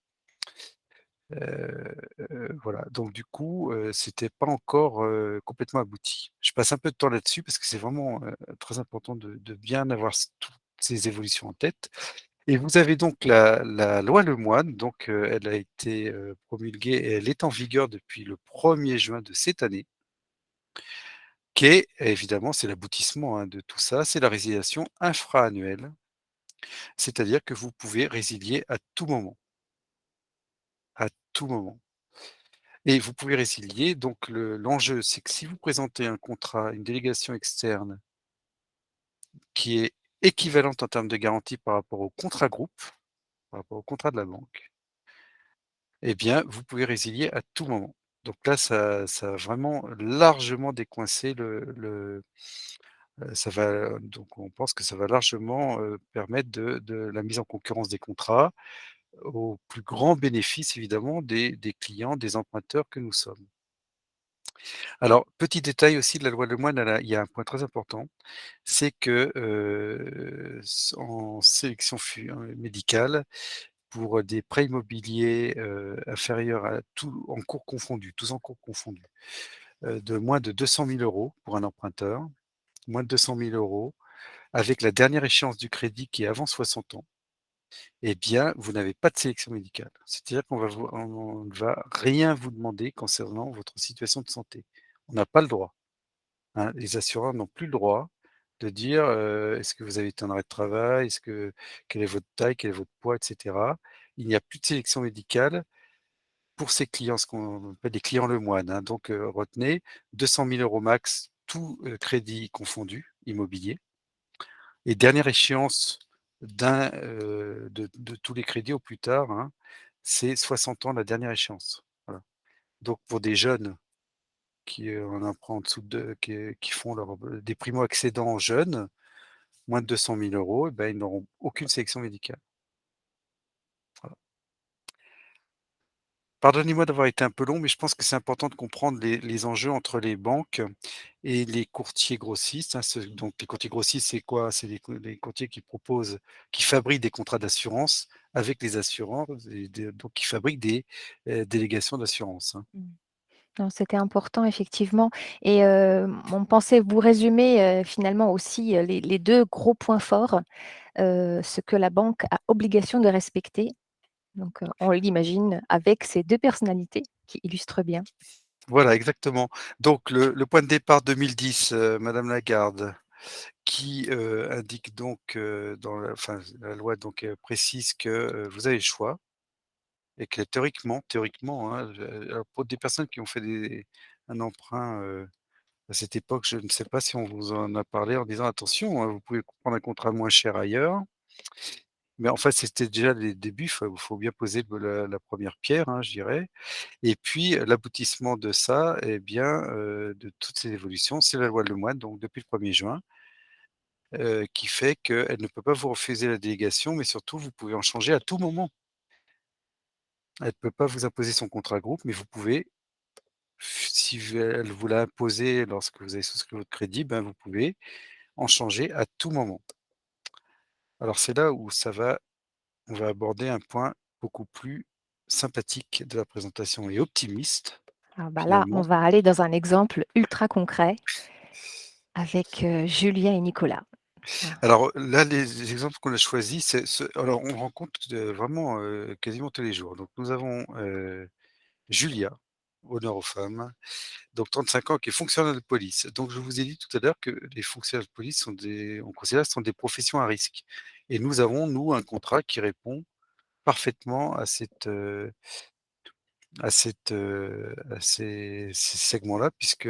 Speaker 2: Voilà, donc du coup, c'était pas encore, complètement abouti. Je passe un peu de temps là-dessus parce que c'est vraiment, très important de bien avoir toutes ces évolutions en tête. Et vous avez donc la loi Lemoine, donc elle a été, promulguée et elle est en vigueur depuis le 1er juin de cette année, qui est évidemment, c'est l'aboutissement, hein, de tout ça, c'est la résiliation infra-annuelle. C'est-à-dire que vous pouvez résilier à tout moment, et vous pouvez résilier, donc l'enjeu, c'est que si vous présentez un contrat, une délégation externe qui est équivalente en termes de garantie par rapport au contrat groupe, par rapport au contrat de la banque, eh bien, vous pouvez résilier à tout moment. Donc là, ça a vraiment largement décoincé ça va, donc on pense que ça va largement, permettre de la mise en concurrence des contrats, au plus grand bénéfice évidemment des clients, des emprunteurs que nous sommes. Alors, petit détail aussi de la loi Lemoine, il y a un point très important, c'est que, en sélection médicale, pour des prêts immobiliers, inférieurs à tout en cours confondus, tous en cours confondus, de moins de 200 000 € pour un emprunteur, moins de 200 000 €, avec la dernière échéance du crédit qui est avant 60 ans, eh bien, vous n'avez pas de sélection médicale. C'est-à-dire on ne va rien vous demander concernant votre situation de santé. On n'a pas le droit, hein. Les assureurs n'ont plus le droit de dire, est-ce que vous avez été en arrêt de travail? Quelle est votre taille? Quel est votre poids? Et cetera. Il n'y a plus de sélection médicale pour ces clients, ce qu'on appelle les clients lemoines, hein. Donc, retenez 200 000 € max, tout, crédit confondu, immobilier, et dernière échéance de tous les crédits au plus tard, hein, c'est 60 ans la dernière échéance. Voilà. Donc pour des jeunes qui, en empruntent en dessous qui font des primo-accédants jeunes, moins de 200 000 €, et ben, ils n'auront aucune sélection médicale. Voilà. Pardonnez-moi d'avoir été un peu long, mais je pense que c'est important de comprendre les enjeux entre les banques et les courtiers grossistes, hein. Donc les courtiers grossistes, c'est quoi? C'est les courtiers qui fabriquent des contrats d'assurance avec les assurances, donc qui fabriquent des, délégations d'assurance, hein.
Speaker 1: Mmh. Non, c'était important effectivement et on pensait vous résumer, finalement aussi, les 2 gros points forts, ce que la banque a obligation de respecter. Donc, on l'imagine avec ces 2 personnalités qui illustrent bien.
Speaker 2: Voilà, exactement. Donc le point de départ 2010, madame Lagarde, qui, indique donc, dans la loi donc, précise que, vous avez le choix. Et que théoriquement, hein, alors pour des personnes qui ont fait un emprunt, à cette époque, je ne sais pas si on vous en a parlé en disant: «Attention, hein, vous pouvez prendre un contrat moins cher ailleurs». Mais en fait, c'était déjà les débuts, faut bien poser la 1re pierre, hein, je dirais. Et puis, l'aboutissement de ça, et bien, de toutes ces évolutions, c'est la loi Lemoine, donc depuis le 1er juin, qui fait qu'elle ne peut pas vous refuser la délégation, mais surtout vous pouvez en changer à tout moment. Elle ne peut pas vous imposer son contrat groupe, mais vous pouvez, si elle vous l'a imposé lorsque vous avez souscrit votre crédit, ben, vous pouvez en changer à tout moment. Alors c'est là où on va aborder un point beaucoup plus sympathique de la présentation et optimiste,
Speaker 1: Ah bah là, on
Speaker 2: finalement.
Speaker 1: va aller dans un exemple ultra concret avec, Julien et Nicolas. Ah,
Speaker 2: Alors là, les exemples qu'on a choisis, alors on rencontre vraiment, quasiment tous les jours. Donc nous avons, Julia, honneur aux femmes, donc 35 ans, qui est fonctionnaire de police. Donc je vous ai dit tout à l'heure que les fonctionnaires de police on considère que ce sont des professions à risque et nous avons, nous, un contrat qui répond parfaitement à ces segments-là puisque,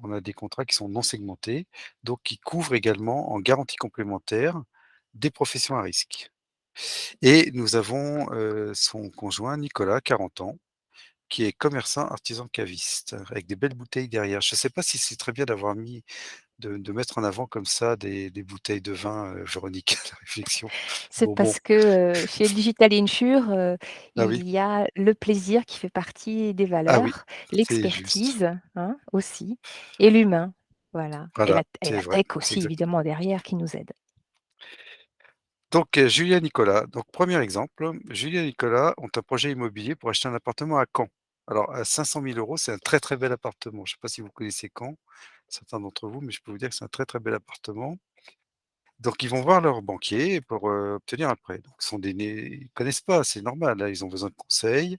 Speaker 2: on a des contrats qui sont non segmentés, donc qui couvrent également en garantie complémentaire des professions à risque. Et nous avons, son conjoint Nicolas, 40 ans, qui est commerçant artisan caviste, avec des belles bouteilles derrière. Je ne sais pas si c'est très bien d'avoir mis de mettre en avant comme ça des bouteilles de vin, Véronique, la réflexion.
Speaker 1: c'est
Speaker 2: Bon, bon.
Speaker 1: parce que, chez Digital Insure,
Speaker 2: Ah oui?
Speaker 1: il y a le plaisir qui fait partie des
Speaker 2: Ah oui,
Speaker 1: valeurs,
Speaker 2: c'est juste.
Speaker 1: l'expertise, hein, aussi et l'humain, voilà
Speaker 2: Voilà,
Speaker 1: et
Speaker 2: c'est
Speaker 1: la
Speaker 2: vrai,
Speaker 1: tech
Speaker 2: c'est
Speaker 1: aussi
Speaker 2: exact.
Speaker 1: évidemment derrière qui nous aide.
Speaker 2: Donc, Julie et Nicolas. Donc premier exemple, Julie et Nicolas ont un projet immobilier pour acheter un appartement à Caen. Alors à 500 000 €, c'est un très, très bel appartement. Je ne sais pas si vous connaissez Caen, certains d'entre vous, mais je peux vous dire que c'est un très, très bel appartement. Donc ils vont voir leur banquier pour, obtenir un prêt. Donc ce sont des né ils connaissent pas, c'est normal, hein, ils ont besoin de conseils.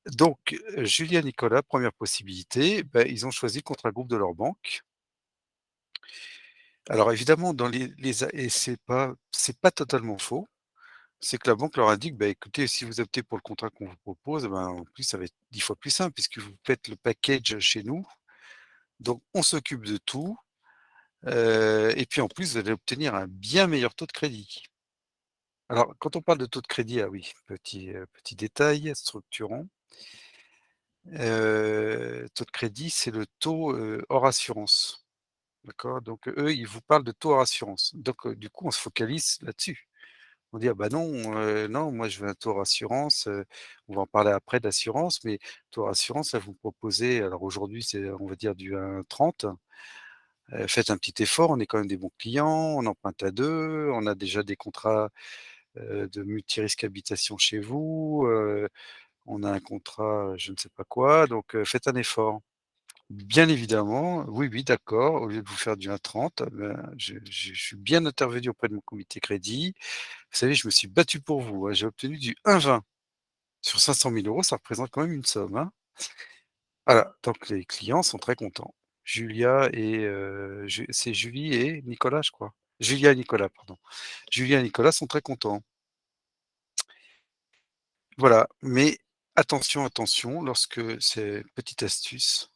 Speaker 2: Donc, Julie et Nicolas, première possibilité, bah, ils ont choisi le contrat groupe de leur banque. Alors évidemment dans les a et c'est pas totalement faux. C'est que la banque leur indique: «Bah, écoutez, si vous optez pour le contrat qu'on vous propose, ben, en plus, ça va être 10 fois plus simple puisque vous faites le package chez nous. Donc on s'occupe de tout, et puis en plus, vous allez obtenir un bien meilleur taux de crédit». Alors quand on parle de taux de crédit, ah oui, petit détail structurant, taux de crédit, c'est le taux, hors assurance, d'accord? Donc eux, ils vous parlent de taux hors assurance. Donc du coup, on se focalise là-dessus. On dit: «Ah bah non, non, moi je veux un taux assurance», on va en parler après d'assurance, mais taux assurance, là vous proposez alors aujourd'hui c'est on va dire du 1,30. Faites un petit effort, on est quand même des bons clients, on emprunte à 2, on a déjà des contrats, de multirisque habitation chez vous, on a un contrat, je ne sais pas quoi, donc faites un effort. Bien évidemment, oui, oui, d'accord, au lieu de vous faire du 1,30, ben, je suis bien intervenu auprès de mon comité crédit. Vous savez, je me suis battu pour vous, hein, j'ai obtenu du 1,20 sur 500 000 €, ça représente quand même une somme, hein. Voilà, donc les clients sont très contents. Julia et Ju c'est Julie et Nicolas, je crois. Julia et Nicolas, pardon. Julia et Nicolas sont très contents. Voilà, mais attention, attention, lorsque c'est petite astuce,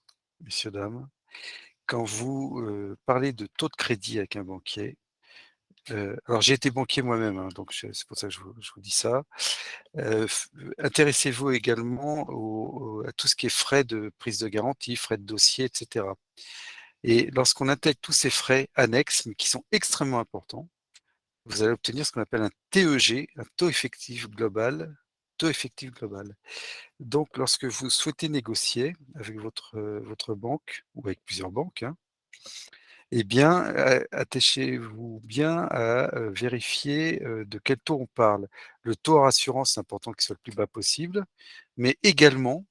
Speaker 2: messieurs, dames, quand vous, parlez de taux de crédit avec un banquier, alors j'ai été banquier moi-même, hein, donc c'est pour ça que je vous dis ça. F Intéressez-vous également à tout ce qui est frais de prise de garantie, frais de dossier et cetera et lorsqu'on intègre tous ces frais annexes, mais qui sont extrêmement importants, vous allez obtenir ce qu'on appelle un TEG, un taux effectif global. Donc lorsque vous souhaitez négocier avec votre banque ou avec plusieurs banques, hein, eh bien, attachez-vous bien à, vérifier, de quel taux on parle. Le taux hors assurance, c'est important qu'il soit le plus bas possible, mais également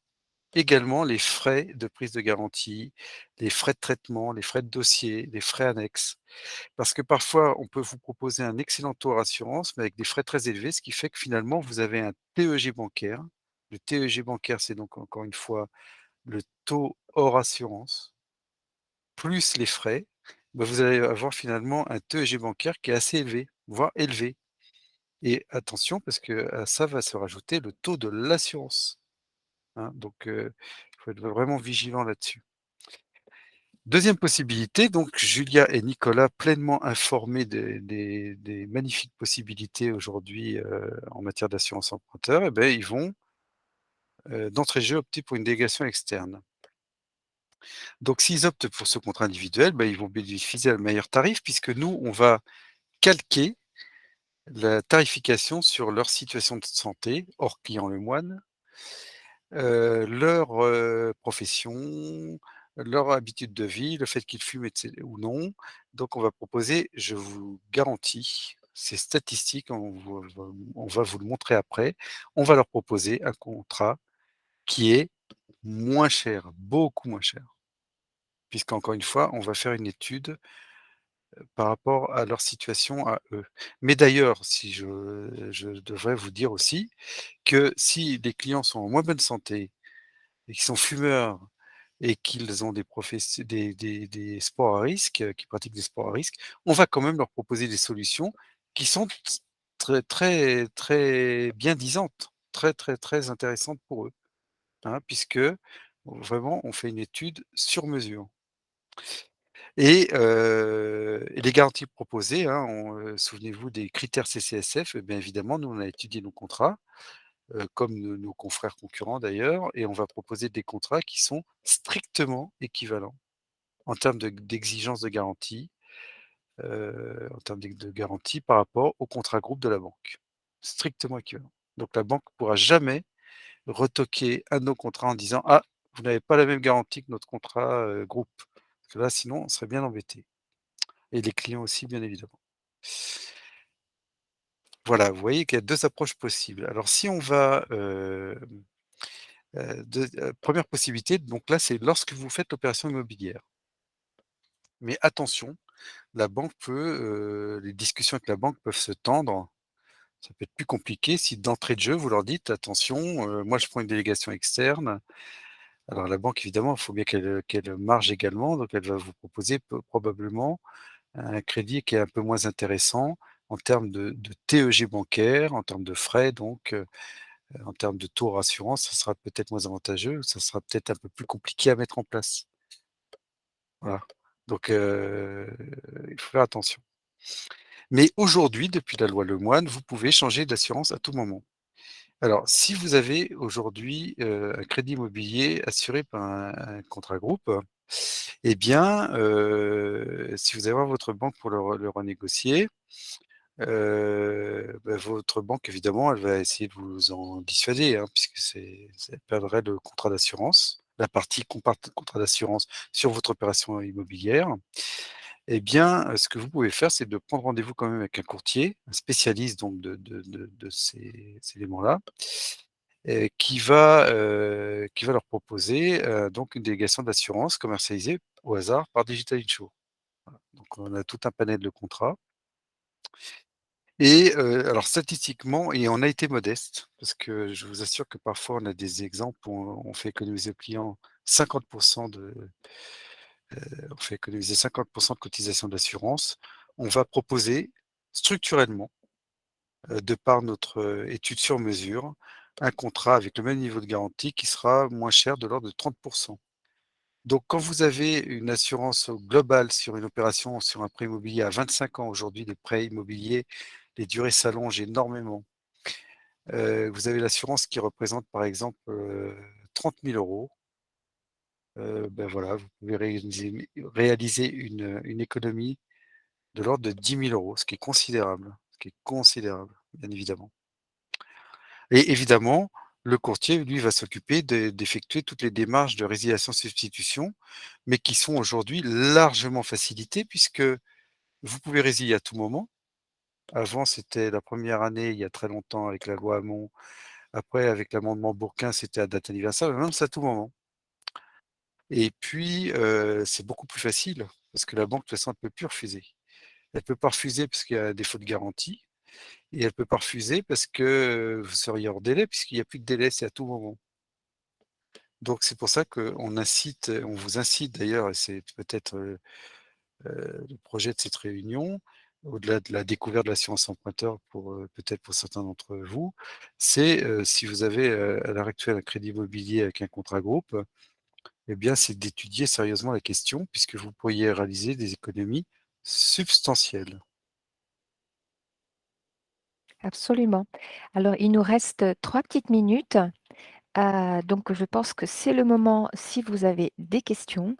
Speaker 2: les frais de prise de garantie, les frais de traitement, les frais de dossier, les frais annexes. Parce que parfois, on peut vous proposer un excellent taux hors assurance, mais avec des frais très élevés, ce qui fait que finalement, vous avez un TEG bancaire. Le TEG bancaire, c'est donc encore une fois le taux hors assurance plus les frais, bah, vous allez avoir finalement un TEG bancaire qui est assez élevé, voire élevé et attention parce que à ça va se rajouter le taux de l'assurance, hein, donc il faut être vraiment vigilant là-dessus. Deuxième possibilité, donc Julia et Nicolas pleinement informés des magnifiques possibilités aujourd'hui, en matière d'assurance emprunteur et beh, ils vont, d'entrée de jeu opter pour une délégation externe. Donc s'ils optent pour ce contrat individuel, bah, ils vont bénéficier d'un meilleur tarif puisque nous, on va calquer la tarification sur leur situation de santé, hors client lemoine, leur, profession, leur habitude de vie, le fait qu'ils fument ou non. Donc on va proposer, je vous garantis, c'est statistique, on va vous le montrer après. On va leur proposer un contrat qui est moins cher, beaucoup moins cher. Puisqu'encore une fois, on va faire une étude par rapport à leur situation à eux. Mais d'ailleurs, si je devrais vous dire aussi que si les clients sont en moins bonne santé et qu'ils sont fumeurs et qu'ils ont des sports à risque, qui pratiquent des sports à risque, on va quand même leur proposer des solutions qui sont très, très, très bien disantes, très, très, très intéressantes pour eux, hein, puisque vraiment on fait une étude sur mesure. Et les garanties proposées, hein, souvenez-vous des critères CCSF, et bien évidemment, nous on a étudié nos contrats, comme nos confrères concurrents d'ailleurs, et on va proposer des contrats qui sont strictement équivalents en termes d'exigence de garantie, en termes de garantie par rapport au contrat groupe de la banque. Strictement équivalent. Donc la banque ne pourra jamais retoquer un de nos contrats en disant: «Ah, vous n'avez pas la même garantie que notre contrat, groupe». Parce que là, sinon, on serait bien embêté. Et les clients aussi, bien évidemment. Voilà, vous voyez qu'il y a 2 approches possibles. Alors si on va, 1re possibilité, donc là, c'est lorsque vous faites l'opération immobilière. Mais attention, la banque peut, les discussions avec la banque peuvent se tendre. Ça peut être plus compliqué si d'entrée de jeu, vous leur dites: «Attention, moi je prends une délégation externe». Alors la banque évidemment, il faut bien qu'elle marge également, donc elle va vous proposer probablement un crédit qui est un peu moins intéressant en termes de TEG bancaire, en termes de frais donc, en termes de taux rassurance, ça sera peut-être moins avantageux, ça sera peut-être un peu plus compliqué à mettre en place. Voilà, donc il faut faire attention. Mais aujourd'hui, depuis la loi Lemoine, vous pouvez changer d'assurance à tout moment. Alors si vous avez aujourd'hui, un crédit immobilier assuré par un contrat groupe, eh bien, si vous allez voir votre banque pour le renégocier, bah, votre banque évidemment, elle va essayer de vous en dissuader, hein, puisque elle perdrait le contrat d'assurance, la partie contrat d'assurance sur votre opération immobilière. Eh bien, ce que vous pouvez faire, c'est de prendre rendez-vous quand même avec un courtier, un spécialiste donc de ces éléments-là, qui va leur proposer, donc une délégation d'assurance commercialisée au hasard par Digital Insure. Voilà, donc on a tout un panel de contrats. Et alors statistiquement et on a été modeste, parce que je vous assure que parfois on a des exemples où on fait économiser aux clients 50 on fait économiser 50 de cotisation d'assurance. On va proposer structurellement, de par notre, étude sur mesure, un contrat avec le même niveau de garantie qui sera moins cher de l'ordre de 30. Donc quand vous avez une assurance globale sur une opération, sur un prêt immobilier à 25 ans, aujourd'hui les prêts immobiliers, les durées s'allongent énormément. Vous avez l'assurance qui représente par exemple, 30 000 €, ben voilà, vous pouvez réaliser une économie de l'ordre de 10 000 €, ce qui est considérable, bien évidemment. Et évidemment, le courtier, lui, va s'occuper d'effectuer toutes les démarches de résiliation-substitution, mais qui sont aujourd'hui largement facilitées puisque vous pouvez résilier à tout moment. Avant, c'était la première année, il y a très longtemps avec la loi Hamon. Après, avec l'amendement Bourquin, c'était à date anniversaire, mais maintenant c'est à tout moment. Et puis, c'est beaucoup plus facile parce que la banque, de toute façon, elle ne peut plus refuser. Elle ne peut pas refuser parce qu'il y a un défaut de garantie et elle ne peut pas refuser parce que, vous seriez hors délai puisqu'il n'y a plus de délai, c'est à tout moment. Donc c'est pour ça qu'on incite, on vous incite d'ailleurs et c'est peut-être, le projet de cette réunion, au-delà de la découverte de l'assurance emprunteur pour, peut-être pour certains d'entre vous, c'est, si vous avez, à l'heure actuelle un crédit immobilier avec un contrat groupe, eh bien, c'est d'étudier sérieusement la question puisque vous pourriez réaliser des économies substantielles.
Speaker 1: Absolument. Alors, il nous reste 3 petites minutes, donc je pense que c'est le moment, si vous avez des questions,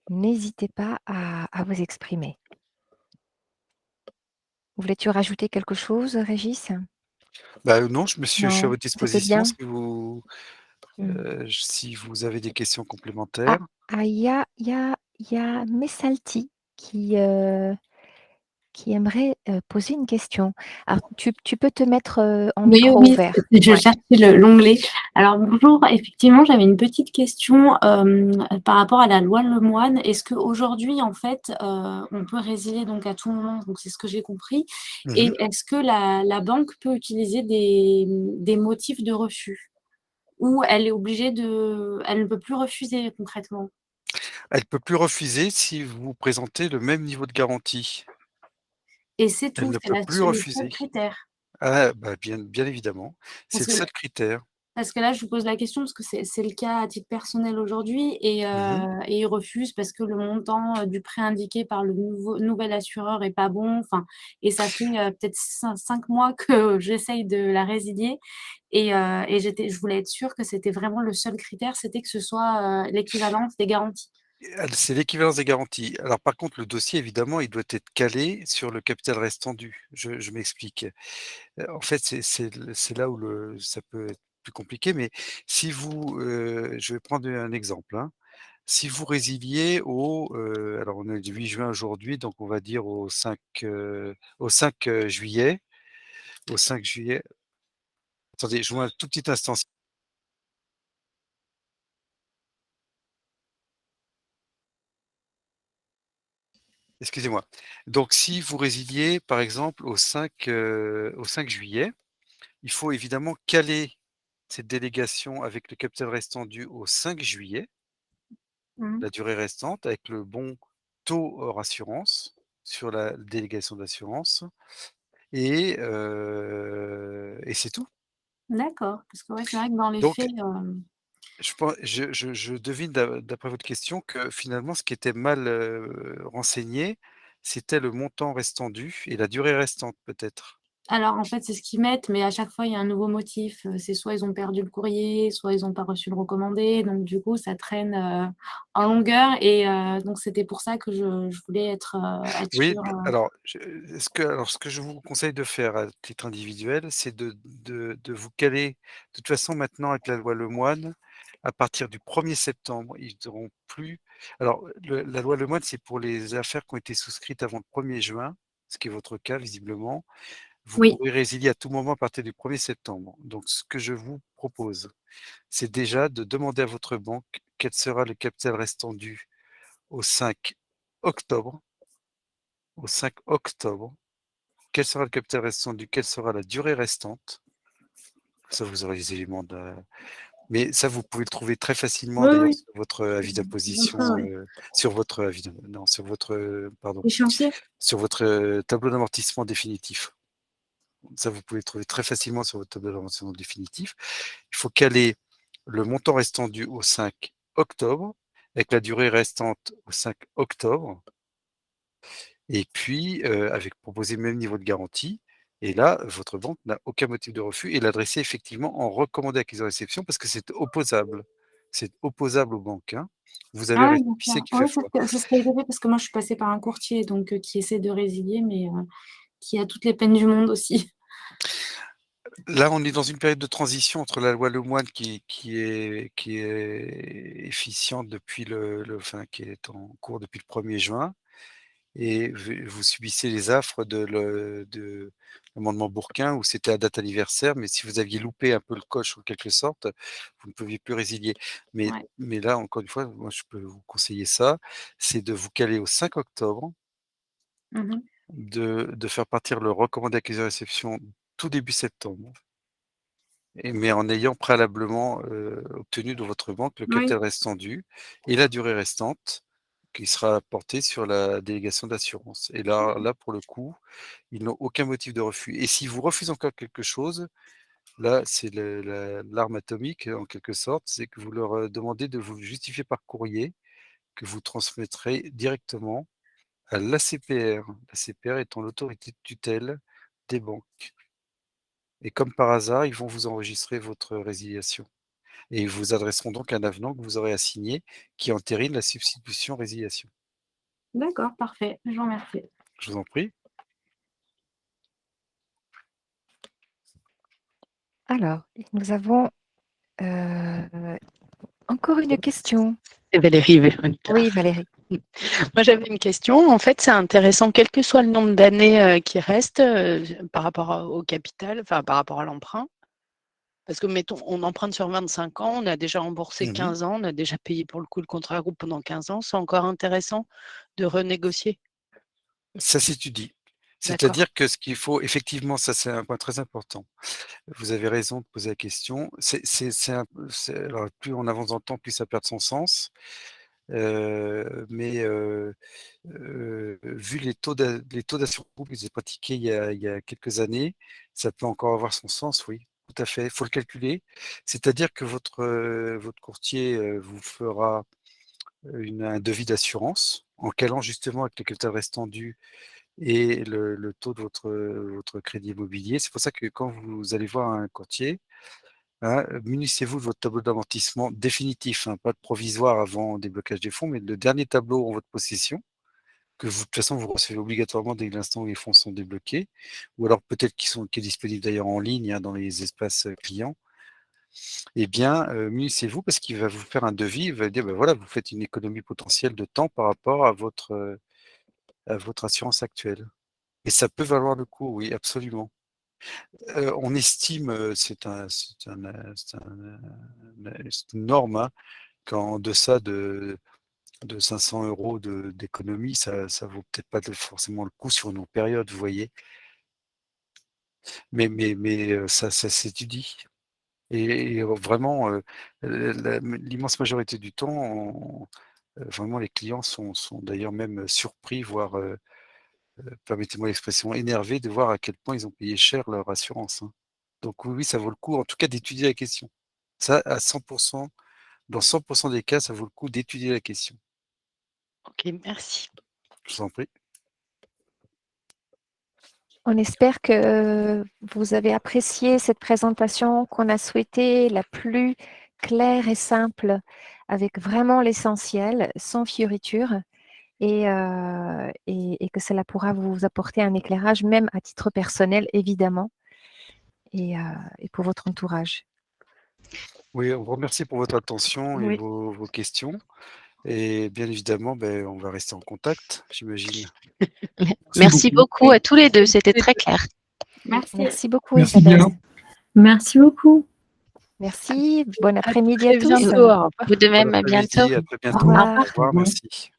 Speaker 1: n'hésitez pas à vous exprimer. Voulais-tu rajouter quelque chose, Régis?
Speaker 2: Bah, non, je suis à
Speaker 1: Non,
Speaker 2: votre
Speaker 1: c'était
Speaker 2: disposition
Speaker 1: bien?
Speaker 2: si vous
Speaker 1: Mmh.
Speaker 2: Si vous avez des questions
Speaker 1: Ah,
Speaker 2: complémentaires?
Speaker 1: ah, il y a Messalti qui aimerait, poser une question. Alors tu peux te mettre, en
Speaker 3: Oui,
Speaker 1: micro
Speaker 3: oui,
Speaker 1: ouvert.
Speaker 3: je
Speaker 1: Ouais.
Speaker 3: cherchais l'onglet. Alors bonjour, effectivement, j'avais une petite question par rapport à la loi Lemoine. Est-ce qu'aujourd'hui, en fait, on peut résilier donc à tout moment, donc c'est ce que j'ai compris, et
Speaker 2: Mmh.
Speaker 3: est-ce que la banque peut utiliser des motifs de refus? Ou elle est obligée elle ne peut plus refuser concrètement?
Speaker 2: Elle peut plus refuser si vous présentez le même niveau de garantie.
Speaker 3: Et c'est
Speaker 2: Elle
Speaker 3: tout,
Speaker 2: ne
Speaker 3: c'est
Speaker 2: peut plus
Speaker 3: le seul
Speaker 2: refuser.
Speaker 3: critère?
Speaker 2: Ah, bah, bien évidemment, c'est
Speaker 3: Parce
Speaker 2: le
Speaker 3: que
Speaker 2: seul critère.
Speaker 3: Parce que là, je vous pose la question parce que c'est le cas à titre personnel aujourd'hui
Speaker 2: Mmh.
Speaker 3: et ils refusent parce que le montant, du prêt indiqué par le nouvel assureur est pas bon, enfin et ça fait, peut-être 5 mois que j'essaye de la résilier et je voulais être sûre que c'était vraiment le seul critère, c'était que ce soit, l'équivalence des garanties.
Speaker 2: C'est l'équivalence des garanties. Alors par contre, le dossier évidemment, il doit être calé sur le capital restant dû. Je m'explique. En fait, c'est là où ça peut être plus compliqué, mais si vous, je vais prendre un exemple, hein. Si vous résiliez alors on est le 8 juin aujourd'hui, donc on va dire au 5, juillet. Au 5 juillet, attendez, je vous mets un tout petit instant. Excusez-moi. Donc si vous résiliez par exemple au 5 juillet, il faut évidemment caler cette délégation avec le capital restant dû au 5 juillet,
Speaker 3: Mmh.
Speaker 2: la durée restante avec le bon taux hors assurance sur la délégation d'assurance et c'est tout.
Speaker 3: D'accord, parce que ouais, c'est vrai que dans les
Speaker 2: Donc
Speaker 3: faits,
Speaker 2: je devine d'après votre question que finalement ce qui était mal, renseigné, c'était le montant restant dû et la durée restante peut-être?
Speaker 3: alors, en fait, c'est ce qu'ils mettent, mais à chaque fois, il y a un nouveau motif. C'est soit ils ont perdu le courrier, soit ils ont pas reçu le recommandé. Donc du coup, ça traîne, en longueur et donc c'était pour ça que je voulais être
Speaker 2: Oui,
Speaker 3: sûre,
Speaker 2: alors ce que je vous conseille de faire à titre individuel, c'est de vous caler de toute façon maintenant avec la loi Lemoine, à partir du 1er septembre, ils n'auront plus alors la loi Lemoine, c'est pour les affaires qui ont été souscrites avant le 1er juin, ce qui est votre cas visiblement. Vous
Speaker 3: oui,
Speaker 2: pourrez résilier à tout moment à partir du 1er septembre. Donc ce que je vous propose, c'est déjà de demander à votre banque quel sera le capital restant dû au 5 octobre au 5 octobre. Quel sera le capital restant dû? Quelle sera la durée restante? Ça, vous aurez les éléments mais ça, vous pouvez le trouver très facilement
Speaker 3: oui,
Speaker 2: d'ailleurs
Speaker 3: oui,
Speaker 2: sur votre avis
Speaker 3: enfin,
Speaker 2: d'imposition,
Speaker 3: ouais.
Speaker 2: sur votre avis d non, sur votre, pardon,
Speaker 3: Échéancier?
Speaker 2: sur votre, tableau d'amortissement définitif. Ça, vous pouvez le trouver très facilement sur votre tableau d'amortissement définitif. Il faut caler le montant restant dû au 5 octobre, avec la durée restante au 5 octobre. Et puis, avec proposer le même niveau de garantie et là, votre banque n'a aucun motif de refus et l'adresser effectivement en recommandé accusé-réception parce que c'est opposable. C'est opposable aux banques, hein. Vous avez un
Speaker 3: Ah oui, d'accord.
Speaker 2: récépissé qui fait
Speaker 3: Oui,
Speaker 2: foi.
Speaker 3: c'est ce qui a été fait parce que moi, je suis passée par un courtier donc qui essaie de résilier mais qui a toutes les peines du monde aussi.
Speaker 2: Là, on est dans une période de transition entre la loi Lemoine qui est efficiente depuis enfin, qui est en cours depuis le 1er juin et vous subissez les affres de l'amendement Bourquin où c'était à date anniversaire, mais si vous aviez loupé un peu le coche en quelque sorte, vous ne pouviez plus résilier. Mais
Speaker 3: Ouais.
Speaker 2: mais là, encore une fois, moi je peux vous conseiller ça, c'est de vous caler au 5 octobre,
Speaker 3: Mmh mh.
Speaker 2: de faire partir le recommandé accusé-réception tout début septembre mais en ayant préalablement, obtenu de votre banque le
Speaker 3: Oui.
Speaker 2: capital restant dû et la durée restante qui sera portée sur la délégation d'assurance et là, pour le coup, ils n'ont aucun motif de refus et si vous refusez encore quelque chose, là, c'est l'arme atomique en quelque sorte, c'est que vous leur, demandez de vous justifier par courrier que vous transmettrez directement à l'ACPR. L'ACPR étant l'autorité de tutelle des banques et comme par hasard, ils vont vous enregistrer votre résiliation. Et ils vous adresseront donc un avenant que vous aurez à signer qui entérine la substitution résiliation.
Speaker 3: D'accord, parfait. Je vous remercie.
Speaker 2: Je vous en prie.
Speaker 1: Alors, nous avons Encore une question.
Speaker 4: C'est Valérie Véronica.
Speaker 1: Oui, Valérie.
Speaker 4: Moi, j'avais une question. En fait, c'est intéressant, quel que soit le nombre d'années qui reste par rapport au capital, enfin par rapport à l'emprunt. Parce que, mettons, on emprunte sur 25 ans, on a déjà remboursé 15 ans, on a déjà payé pour le coup le contrat groupe pendant 15 ans. C'est encore intéressant de renégocier.
Speaker 2: Ça s'étudie.
Speaker 4: D'accord.
Speaker 2: C'est-à-dire que ce qu'il faut, effectivement, ça c'est un point très important. Vous avez raison de poser la question. Alors, plus on avance dans le temps, plus ça perd son sens. Mais vu les taux d'assurance groupe qui étaient pratiqués il y a quelques années, ça peut encore avoir son sens, oui, tout à fait. Il faut le calculer. C'est-à-dire que votre courtier vous fera un devis d'assurance en calant justement avec le capital restant dû et le taux de votre crédit immobilier. C'est pour ça que quand vous allez voir un courtier, hein, munissez-vous de votre tableau d'amortissement définitif, hein, pas de provisoire avant déblocage des fonds, mais le dernier tableau en votre possession, que vous, de toute façon, vous recevez obligatoirement dès l'instant où les fonds sont débloqués, ou alors peut-être qui est disponible d'ailleurs en ligne, hein, dans les espaces clients. Eh bien, munissez-vous parce qu'il va vous faire un devis, il va dire, ben voilà, vous faites une économie potentielle de temps par rapport à votre assurance actuelle. Et ça peut valoir le coup, oui, absolument. On estime, c'est une norme, hein, qu'en deçà de 500 € d'économie, ça vaut peut-être pas forcément le coup sur une longue période, vous voyez? Mais ça s'étudie et vraiment, l'immense majorité du temps, vraiment les clients sont d'ailleurs même surpris, voire, permettez-moi l'expression, énervés de voir à quel point ils ont payé cher leur assurance, hein. Donc oui, ça vaut le coup en tout cas d'étudier la question. Ça à 100 dans 100 des cas, ça vaut le coup d'étudier la question.
Speaker 4: Ok, merci.
Speaker 2: Je vous en prie.
Speaker 1: On espère que vous avez apprécié cette présentation qu'on a souhaité la plus claire et simple, avec vraiment l'essentiel, sans fioriture, et que cela pourra vous apporter un éclairage, même à titre personnel, évidemment, et pour votre entourage.
Speaker 2: Oui, on vous remercie pour votre attention et
Speaker 3: Oui.
Speaker 2: vos questions. Et bien évidemment, on va rester en contact, j'imagine.
Speaker 4: Merci beaucoup à tous les deux, c'était très clair.
Speaker 3: Merci.
Speaker 1: Merci beaucoup,
Speaker 5: Merci
Speaker 1: Isabelle.
Speaker 5: bien.
Speaker 6: Merci beaucoup.
Speaker 1: Merci. Bon après-midi à
Speaker 4: très
Speaker 1: tous.
Speaker 4: bientôt. Au revoir. Vous de
Speaker 2: Bon
Speaker 4: même, à
Speaker 2: après-midi,
Speaker 4: bientôt.
Speaker 2: à très
Speaker 1: Au
Speaker 2: bientôt.
Speaker 1: revoir.
Speaker 2: Au revoir, merci.